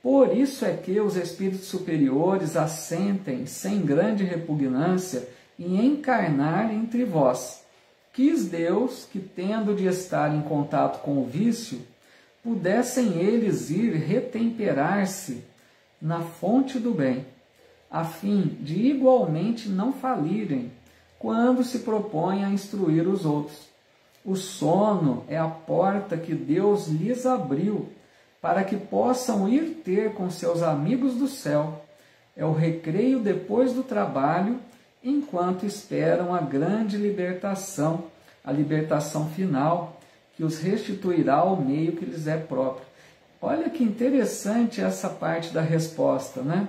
Por isso é que os espíritos superiores assentem sem grande repugnância em encarnar entre vós. Quis Deus que, tendo de estar em contato com o vício, pudessem eles ir retemperar-se na fonte do bem, a fim de igualmente não falirem quando se propõem a instruir os outros. O sono é a porta que Deus lhes abriu para que possam ir ter com seus amigos do céu. É o recreio depois do trabalho, enquanto esperam a grande libertação, a libertação final, que os restituirá ao meio que lhes é próprio. Olha que interessante essa parte da resposta, né?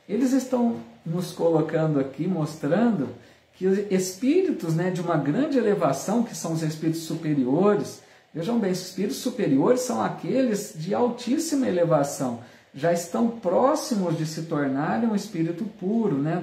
Eles estão nos colocando aqui, mostrando que os espíritos, né, de uma grande elevação, que são os espíritos superiores, vejam bem, os espíritos superiores são aqueles de altíssima elevação, já estão próximos de se tornarem um espírito puro, né,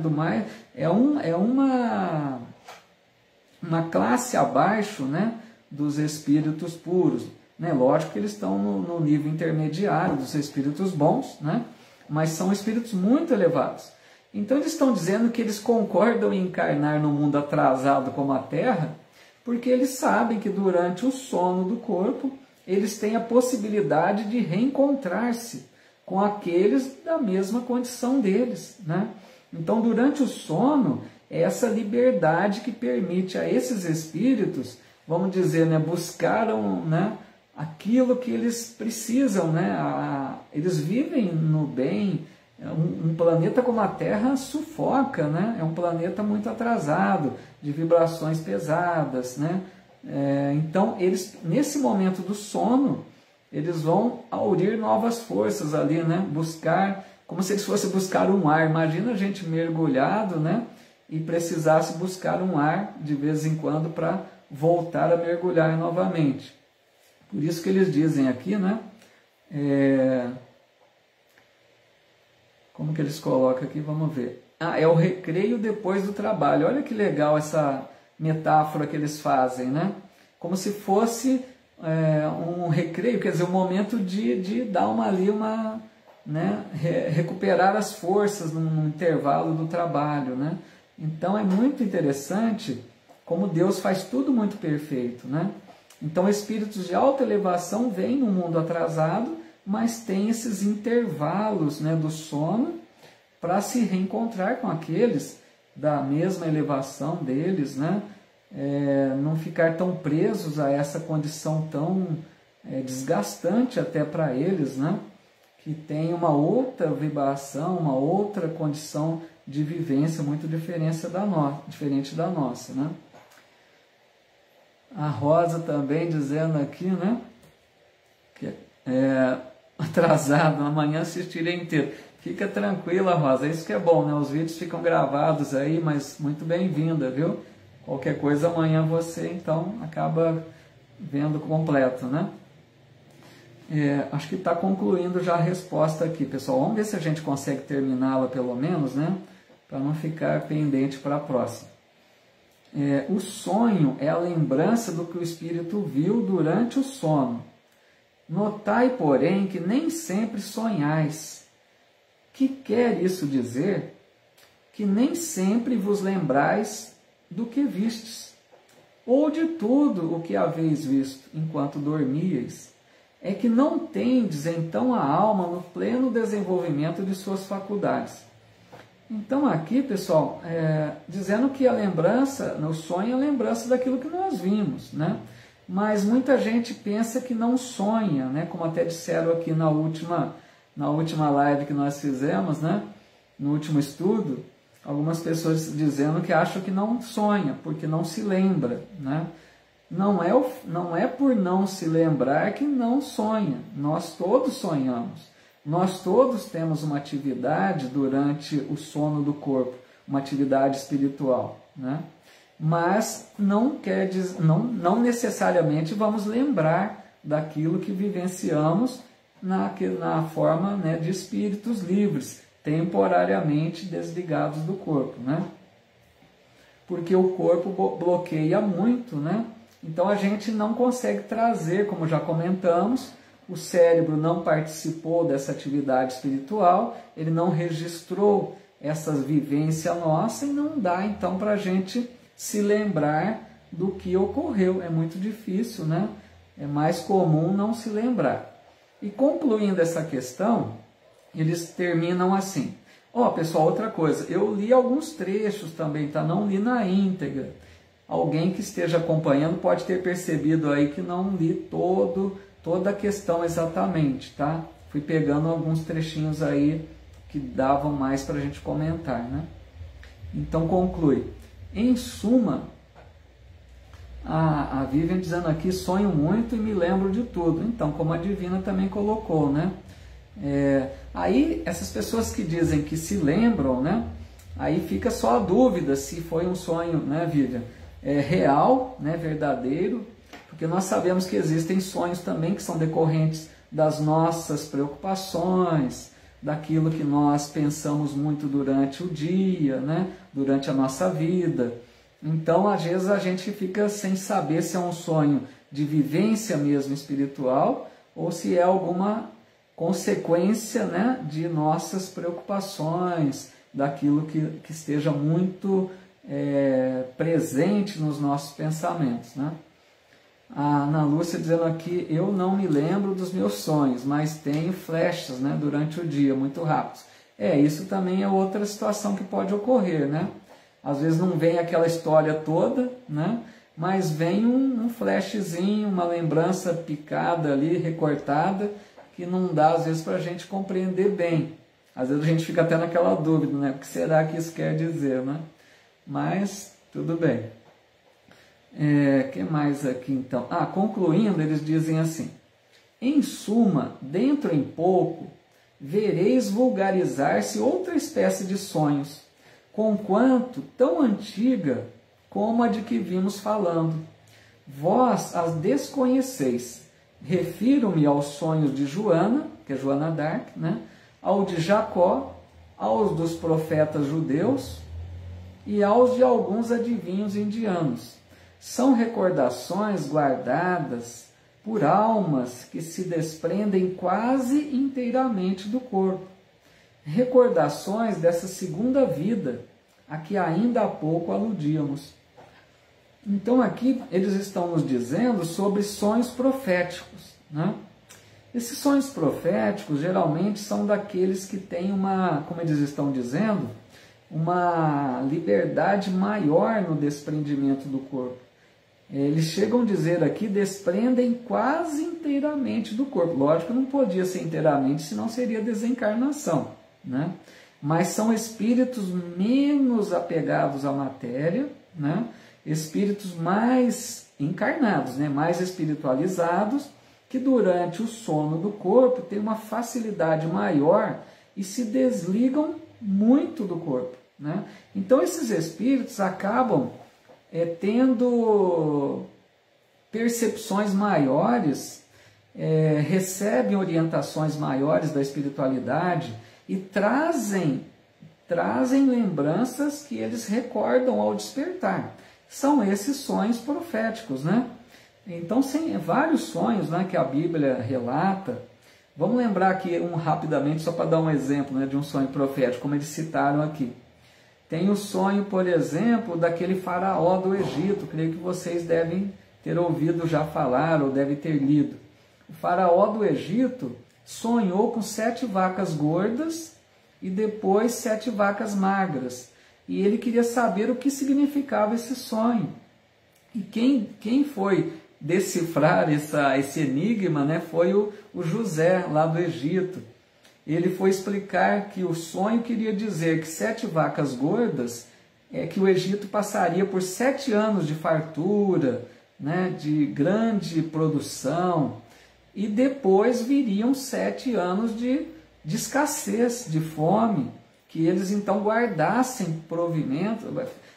uma classe abaixo, né, dos espíritos puros. Né? Lógico que eles estão no nível intermediário dos espíritos bons, né? Mas são espíritos muito elevados. Então eles estão dizendo que eles concordam em encarnar no mundo atrasado como a Terra, porque eles sabem que durante o sono do corpo, eles têm a possibilidade de reencontrar-se com aqueles da mesma condição deles, né? Então, durante o sono, é essa liberdade que permite a esses espíritos, vamos dizer, né, buscaram, né, aquilo que eles precisam, né? Eles vivem no bem. Um planeta como a Terra sufoca, né? É um planeta muito atrasado, de vibrações pesadas, né? Então, eles, nesse momento do sono, eles vão aurir novas forças ali, né? Buscar, como se eles fossem buscar um ar. Imagina a gente mergulhado, né? E precisasse buscar um ar de vez em quando para voltar a mergulhar novamente. Por isso que eles dizem aqui, né? Como que eles colocam aqui? Vamos ver. É o recreio depois do trabalho. Olha que legal essa metáfora que eles fazem, né? Como se fosse um recreio, quer dizer, um momento de dar né? Recuperar as forças no intervalo do trabalho, né? Então é muito interessante como Deus faz tudo muito perfeito, né? Então espíritos de alta elevação vêm no mundo atrasado, mas tem esses intervalos, né, do sono para se reencontrar com aqueles da mesma elevação deles, né? Não ficar tão presos a essa condição tão desgastante até para eles, né? Que tem uma outra vibração, uma outra condição de vivência muito diferente da nossa, né? A Rosa também dizendo aqui, né? Que atrasado, amanhã assistirei inteiro. Fica tranquila, Rosa, isso que é bom, né? Os vídeos ficam gravados aí, mas muito bem-vinda, viu? Qualquer coisa amanhã você, então, acaba vendo completo, né? Acho que está concluindo já a resposta aqui, pessoal. Vamos ver se a gente consegue terminá-la pelo menos, né? Para não ficar pendente para a próxima. O sonho é a lembrança do que o espírito viu durante o sono. Notai, porém, que nem sempre sonhais. Que quer isso dizer? Que nem sempre vos lembrais do que vistes, ou de tudo o que haveis visto enquanto dormíeis. É que não tendes então a alma no pleno desenvolvimento de suas faculdades. Então aqui, pessoal, dizendo que a lembrança, no sonho, é a lembrança daquilo que nós vimos, né? Mas muita gente pensa que não sonha, né? Como até disseram aqui na última live que nós fizemos, né? No último estudo, algumas pessoas dizendo que acham que não sonha, porque não se lembra, né? Não é por não se lembrar que não sonha. Nós todos sonhamos. Nós todos temos uma atividade durante o sono do corpo, uma atividade espiritual, né? Mas não necessariamente vamos lembrar daquilo que vivenciamos na forma, né, de espíritos livres, temporariamente desligados do corpo, né? Porque o corpo bloqueia muito, né? Então a gente não consegue trazer, como já comentamos, o cérebro não participou dessa atividade espiritual, ele não registrou essas vivências nossas e não dá então para a gente se lembrar do que ocorreu. É muito difícil, né? É mais comum não se lembrar. E concluindo essa questão, eles terminam assim. Ó, pessoal, outra coisa, eu li alguns trechos também, tá? Não li na íntegra. Alguém que esteja acompanhando pode ter percebido aí que não li toda a questão exatamente, tá? Fui pegando alguns trechinhos aí que davam mais para a gente comentar, né? Então conclui. Em suma, a Vivian dizendo aqui, sonho muito e me lembro de tudo. Então, como a Divina também colocou, né? Aí, essas pessoas que dizem que se lembram, né? Aí fica só a dúvida se foi um sonho, né, Vivian? Real, né, verdadeiro, porque nós sabemos que existem sonhos também que são decorrentes das nossas preocupações, daquilo que nós pensamos muito durante o dia, né, durante a nossa vida. Então, às vezes, a gente fica sem saber se é um sonho de vivência mesmo espiritual ou se é alguma consequência, né, de nossas preocupações, daquilo que esteja muito presente nos nossos pensamentos, né? A Ana Lúcia dizendo aqui, eu não me lembro dos meus sonhos, mas tenho flechas, né, durante o dia, muito rápidos. Isso também é outra situação que pode ocorrer, né? Às vezes não vem aquela história toda, né? Mas vem um flashzinho, uma lembrança picada ali, recortada, que não dá às vezes para a gente compreender bem. Às vezes a gente fica até naquela dúvida, né? O que será que isso quer dizer, né? Mas tudo bem. Que mais aqui então? Concluindo, eles dizem assim: em suma, dentro em pouco, vereis vulgarizar-se outra espécie de sonhos, conquanto tão antiga como a de que vimos falando. Vós as desconheceis. Refiro-me aos sonhos de Joana, que é Joana d'Arc, né? Ao de Jacó, aos dos profetas judeus e aos de alguns adivinhos indianos. São recordações guardadas por almas que se desprendem quase inteiramente do corpo. Recordações dessa segunda vida, a que ainda há pouco aludíamos. Então aqui eles estão nos dizendo sobre sonhos proféticos, né? Esses sonhos proféticos geralmente são daqueles que têm como eles estão dizendo, uma liberdade maior no desprendimento do corpo. Eles chegam a dizer aqui, desprendem quase inteiramente do corpo. Lógico que não podia ser inteiramente, senão seria desencarnação, né? Mas são espíritos menos apegados à matéria, né? Espíritos mais encarnados, né? Mais espiritualizados, que durante o sono do corpo têm uma facilidade maior e se desligam muito do corpo, né? Então esses espíritos acabam tendo percepções maiores, recebem orientações maiores da espiritualidade e trazem lembranças que eles recordam ao despertar. São esses sonhos proféticos, né? Então, vários sonhos, né, que a Bíblia relata. Vamos lembrar aqui rapidamente, só para dar um exemplo, né, de um sonho profético, como eles citaram aqui. Tem o sonho, por exemplo, daquele faraó do Egito, creio que vocês devem ter ouvido já falar ou devem ter lido. O faraó do Egito sonhou com 7 vacas gordas e depois 7 vacas magras. E ele queria saber o que significava esse sonho. E quem foi decifrar esse enigma, né, foi o José, lá do Egito. Ele foi explicar que o sonho queria dizer que 7 vacas gordas que o Egito passaria por 7 anos de fartura, né, de grande produção, e depois viriam 7 anos de escassez, de fome, que eles então guardassem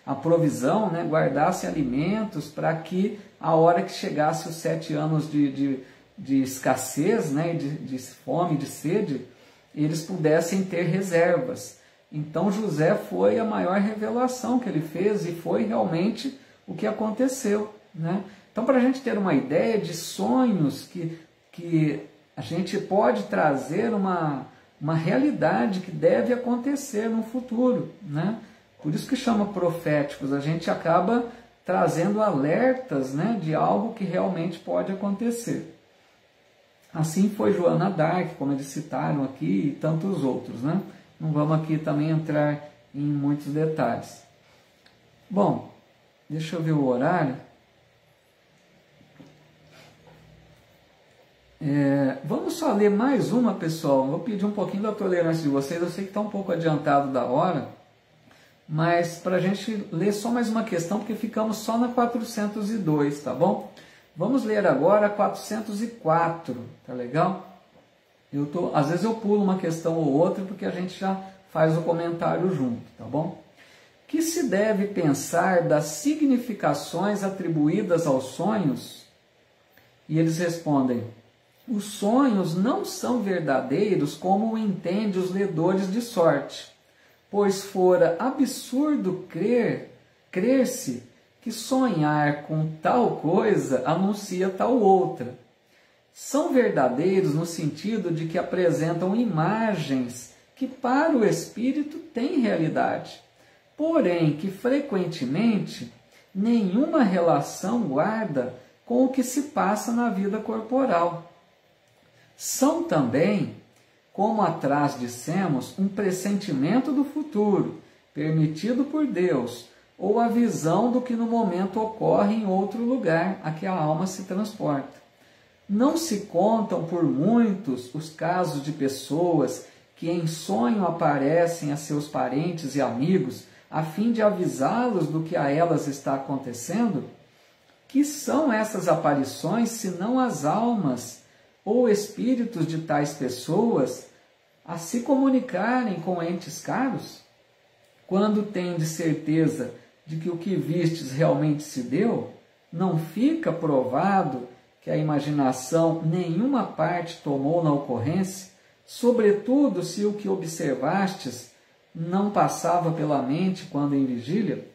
a provisão, né, guardassem alimentos para que a hora que chegasse os 7 anos de escassez, né, de fome, de sede, eles pudessem ter reservas. Então José foi a maior revelação que ele fez e foi realmente o que aconteceu, né? Então, para a gente ter uma ideia de sonhos que a gente pode trazer uma realidade que deve acontecer no futuro, né? Por isso que chama proféticos, a gente acaba trazendo alertas, né, de algo que realmente pode acontecer. Assim foi Joana d'Arc, como eles citaram aqui, e tantos outros, né? Não vamos aqui também entrar em muitos detalhes. Bom, deixa eu ver o horário. Vamos só ler mais uma, pessoal. Vou pedir um pouquinho da tolerância de vocês. Eu sei que está um pouco adiantado da hora, mas para a gente ler só mais uma questão, porque ficamos só na 402, tá bom? Vamos ler agora a 404, tá legal? Às vezes eu pulo uma questão ou outra, porque a gente já faz o comentário junto, tá bom? Que se deve pensar das significações atribuídas aos sonhos? E eles respondem: os sonhos não são verdadeiros como o entendem os ledores de sorte, pois fora absurdo crer-se que sonhar com tal coisa anuncia tal outra. São verdadeiros no sentido de que apresentam imagens que para o espírito têm realidade, porém que frequentemente nenhuma relação guarda com o que se passa na vida corporal. São também, como atrás dissemos, um pressentimento do futuro, permitido por Deus, ou a visão do que no momento ocorre em outro lugar a que a alma se transporta. Não se contam por muitos os casos de pessoas que em sonho aparecem a seus parentes e amigos a fim de avisá-los do que a elas está acontecendo? Que são essas aparições, senão as almas ou espíritos de tais pessoas a se comunicarem com entes caros? Quando tendes certeza de que o que vistes realmente se deu, não fica provado que a imaginação nenhuma parte tomou na ocorrência, sobretudo se o que observastes não passava pela mente quando em vigília?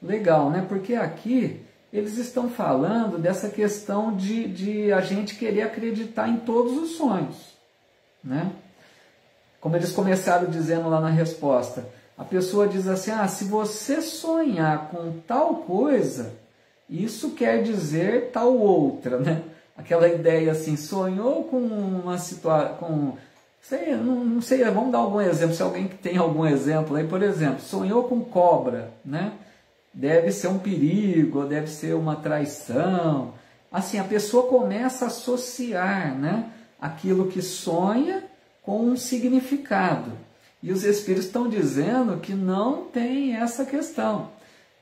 Legal, né? Porque aqui eles estão falando dessa questão de a gente querer acreditar em todos os sonhos, né? Como eles começaram dizendo lá na resposta, a pessoa diz assim: se você sonhar com tal coisa, isso quer dizer tal outra, né? Aquela ideia assim, sonhou com uma situação, não sei, vamos dar algum exemplo, se alguém que tem algum exemplo aí, por exemplo, sonhou com cobra, né? Deve ser um perigo, deve ser uma traição. Assim, a pessoa começa a associar, né, aquilo que sonha com um significado. E os espíritos estão dizendo que não tem essa questão.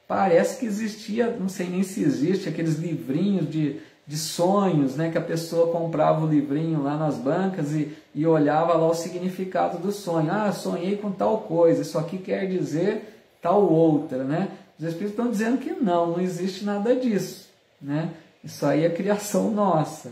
Parece que existia, não sei nem se existe, aqueles livrinhos de sonhos, né, que a pessoa comprava o livrinho lá nas bancas e olhava lá o significado do sonho. Sonhei com tal coisa, isso aqui quer dizer tal outra, né? Os espíritos estão dizendo que não existe nada disso, né? Isso aí é criação nossa,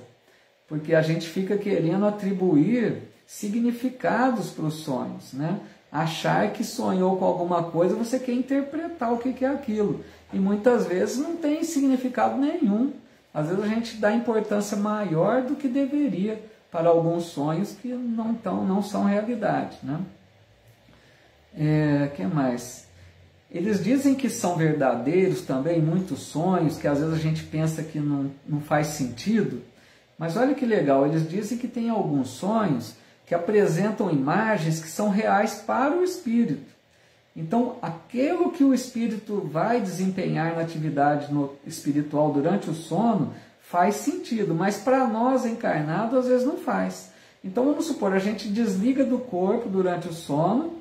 porque a gente fica querendo atribuir significados para os sonhos, né? Achar que sonhou com alguma coisa, você quer interpretar o que é aquilo, e muitas vezes não tem significado nenhum. Às vezes a gente dá importância maior do que deveria para alguns sonhos que não são realidade, né? Que mais? Eles dizem que são verdadeiros também muitos sonhos, que às vezes a gente pensa que não faz sentido, mas olha que legal, eles dizem que tem alguns sonhos que apresentam imagens que são reais para o espírito. Então, aquilo que o espírito vai desempenhar na atividade espiritual durante o sono faz sentido, mas para nós encarnados às vezes não faz. Então, vamos supor, a gente desliga do corpo durante o sono,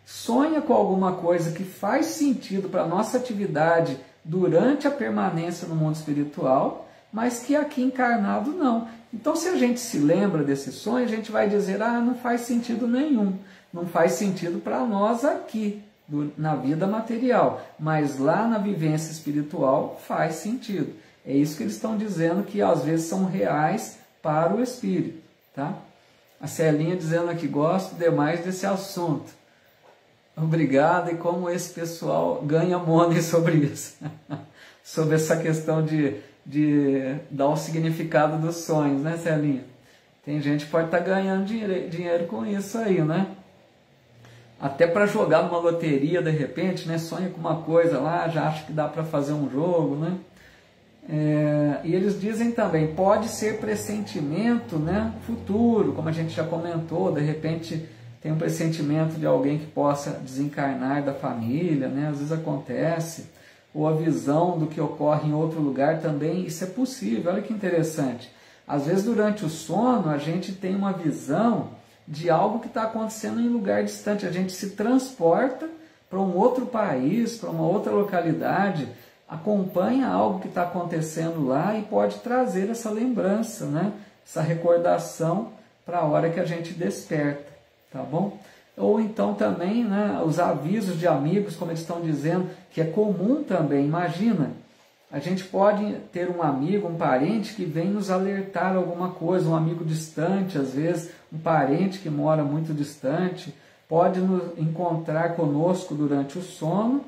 sonha com alguma coisa que faz sentido para a nossa atividade durante a permanência no mundo espiritual, mas que aqui encarnado não. Então, se a gente se lembra desse sonho, a gente vai dizer, não faz sentido nenhum. Não faz sentido para nós aqui, na vida material, mas lá na vivência espiritual faz sentido. É isso que eles estão dizendo, que às vezes são reais para o espírito, tá? A Celinha dizendo aqui, gosto demais desse assunto. Obrigado, e como esse pessoal ganha money sobre isso, sobre essa questão de dar o significado dos sonhos, né, Celinha? Tem gente que pode estar ganhando dinheiro com isso aí, né? Até para jogar numa loteria, de repente, né? Sonha com uma coisa lá, já acha que dá para fazer um jogo, né? E eles dizem também, pode ser pressentimento, né, futuro, como a gente já comentou, de repente tem um pressentimento de alguém que possa desencarnar da família, né, às vezes acontece, ou a visão do que ocorre em outro lugar também, isso é possível, olha que interessante. Às vezes durante o sono a gente tem uma visão de algo que está acontecendo em lugar distante, a gente se transporta para um outro país, para uma outra localidade, acompanha algo que está acontecendo lá e pode trazer essa lembrança, né? Essa recordação para a hora que a gente desperta, tá bom? Ou então também, né, os avisos de amigos, como eles estão dizendo, que é comum também. Imagina, a gente pode ter um amigo, um parente que vem nos alertar alguma coisa, um amigo distante, às vezes um parente que mora muito distante, pode nos encontrar conosco durante o sono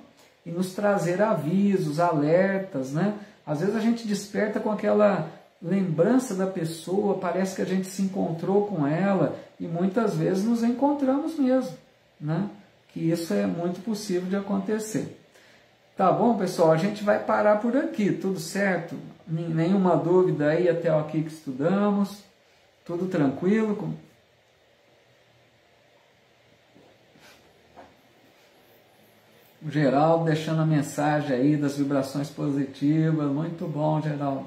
e nos trazer avisos, alertas, né? Às vezes a gente desperta com aquela lembrança da pessoa, parece que a gente se encontrou com ela e muitas vezes nos encontramos mesmo, né? Que isso é muito possível de acontecer. Tá bom, pessoal? A gente vai parar por aqui, tudo certo? Nenhuma dúvida aí até aqui que estudamos? Tudo tranquilo? O Geraldo deixando a mensagem aí das vibrações positivas, muito bom, Geraldo.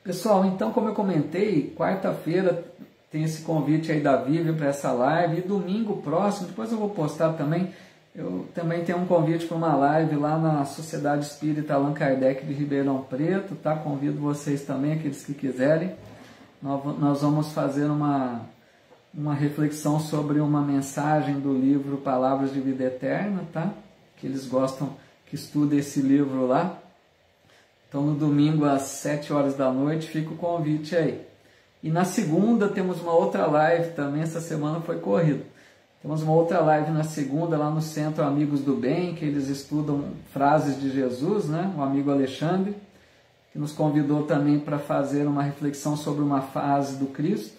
Pessoal, então, como eu comentei, quarta-feira tem esse convite aí da Vivian para essa live, e domingo próximo, depois eu vou postar também, eu também tenho um convite para uma live lá na Sociedade Espírita Allan Kardec de Ribeirão Preto, tá? Convido vocês também, aqueles que quiserem. Nós vamos fazer uma reflexão sobre uma mensagem do livro Palavras de Vida Eterna, tá? Que eles gostam que estude esse livro lá. Então, no domingo, às 7 horas da noite, fica o convite aí. E na segunda, temos uma outra live também, essa semana foi corrido. Temos uma outra live na segunda, lá no Centro Amigos do Bem, que eles estudam frases de Jesus, né? O amigo Alexandre, que nos convidou também para fazer uma reflexão sobre uma frase do Cristo.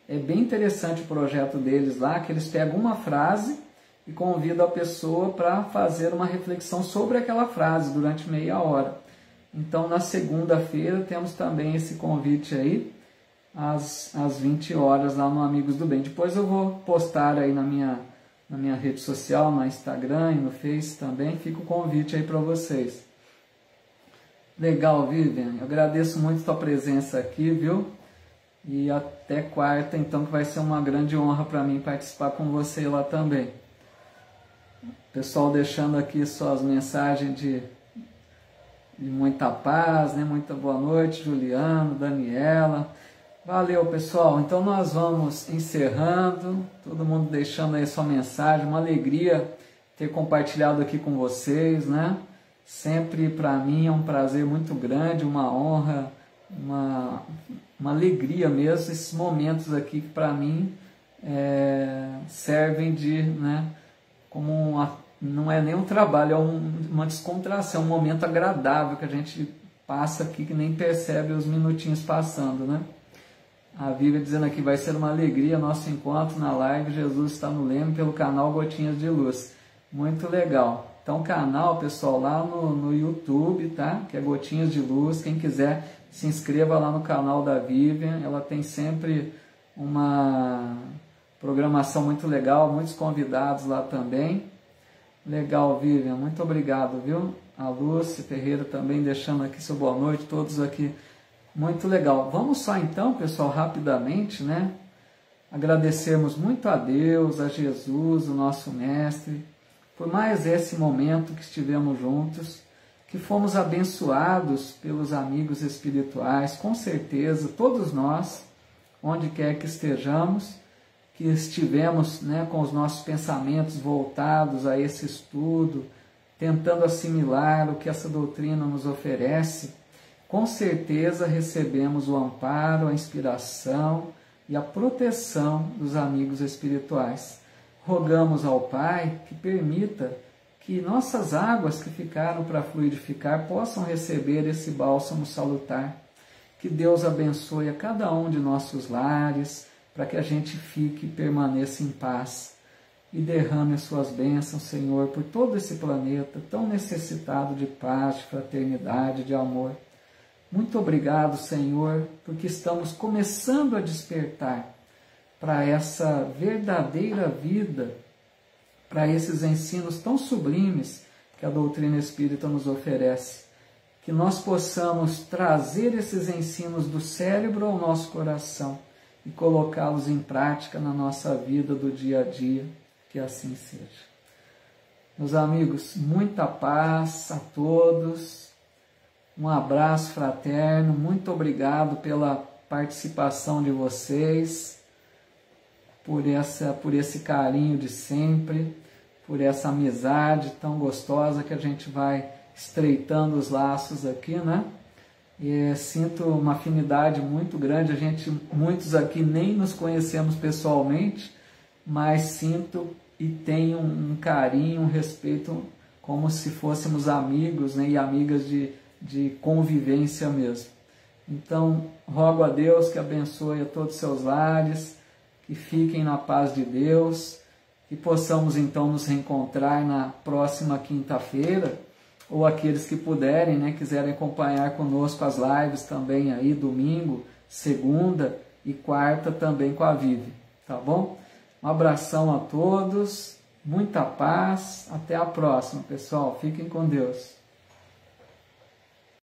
É bem interessante o projeto deles lá, que eles pegam uma frase e convidam a pessoa para fazer uma reflexão sobre aquela frase durante meia hora. Então, na segunda-feira, temos também esse convite aí, às 20 horas, lá no Amigos do Bem. Depois eu vou postar aí na minha rede social, no Instagram e no Face também, fica o convite aí para vocês. Legal, Vivian, eu agradeço muito a tua presença aqui, viu? E até quarta, então, que vai ser uma grande honra para mim participar com você lá também. Pessoal deixando aqui suas mensagens de muita paz, né? Muita boa noite, Juliano, Daniela. Valeu, pessoal. Então nós vamos encerrando, todo mundo deixando aí sua mensagem. Uma alegria ter compartilhado aqui com vocês, né? Sempre para mim é um prazer muito grande, uma honra, uma alegria mesmo, esses momentos aqui que para mim servem de, né, como não é nem um trabalho, é uma descontração, um momento agradável que a gente passa aqui que nem percebe os minutinhos passando, né? A Vivian dizendo aqui, vai ser uma alegria nosso encontro na live Jesus está no leme pelo canal Gotinhas de Luz. Muito legal. Então, canal, pessoal, lá no YouTube, tá? Que é Gotinhas de Luz. Quem quiser, se inscreva lá no canal da Vivian. Ela tem sempre uma programação muito legal, muitos convidados lá também. Legal, Vivian. Muito obrigado, viu? A Lúcia Ferreira também deixando aqui seu boa noite, todos aqui. Muito legal. Vamos só então, pessoal, rapidamente, né? Agradecermos muito a Deus, a Jesus, o nosso Mestre, por mais esse momento que estivemos juntos, que fomos abençoados pelos amigos espirituais, com certeza, todos nós, onde quer que estejamos, que estivemos, né, com os nossos pensamentos voltados a esse estudo, tentando assimilar o que essa doutrina nos oferece, com certeza recebemos o amparo, a inspiração e a proteção dos amigos espirituais. Rogamos ao Pai que permita que nossas águas que ficaram para fluidificar possam receber esse bálsamo salutar. Que Deus abençoe a cada um de nossos lares, para que a gente fique e permaneça em paz. E derrame as suas bênçãos, Senhor, por todo esse planeta tão necessitado de paz, de fraternidade, de amor. Muito obrigado, Senhor, porque estamos começando a despertar para essa verdadeira vida, para esses ensinos tão sublimes que a doutrina espírita nos oferece. Que nós possamos trazer esses ensinos do cérebro ao nosso coração e colocá-los em prática na nossa vida do dia a dia, que assim seja. Meus amigos, muita paz a todos, um abraço fraterno, muito obrigado pela participação de vocês, por esse carinho de sempre, por essa amizade tão gostosa que a gente vai estreitando os laços aqui, né? E sinto uma afinidade muito grande, muitos aqui nem nos conhecemos pessoalmente, mas sinto e tenho um carinho, um respeito, como se fôssemos amigos, né, e amigas de convivência mesmo. Então, rogo a Deus que abençoe a todos os seus lares, que fiquem na paz de Deus, que possamos então nos reencontrar na próxima quinta-feira, ou aqueles que puderem, né, quiserem acompanhar conosco as lives também aí, domingo, segunda e quarta também com a Vivi, tá bom? Um abração a todos, muita paz, até a próxima, pessoal, fiquem com Deus.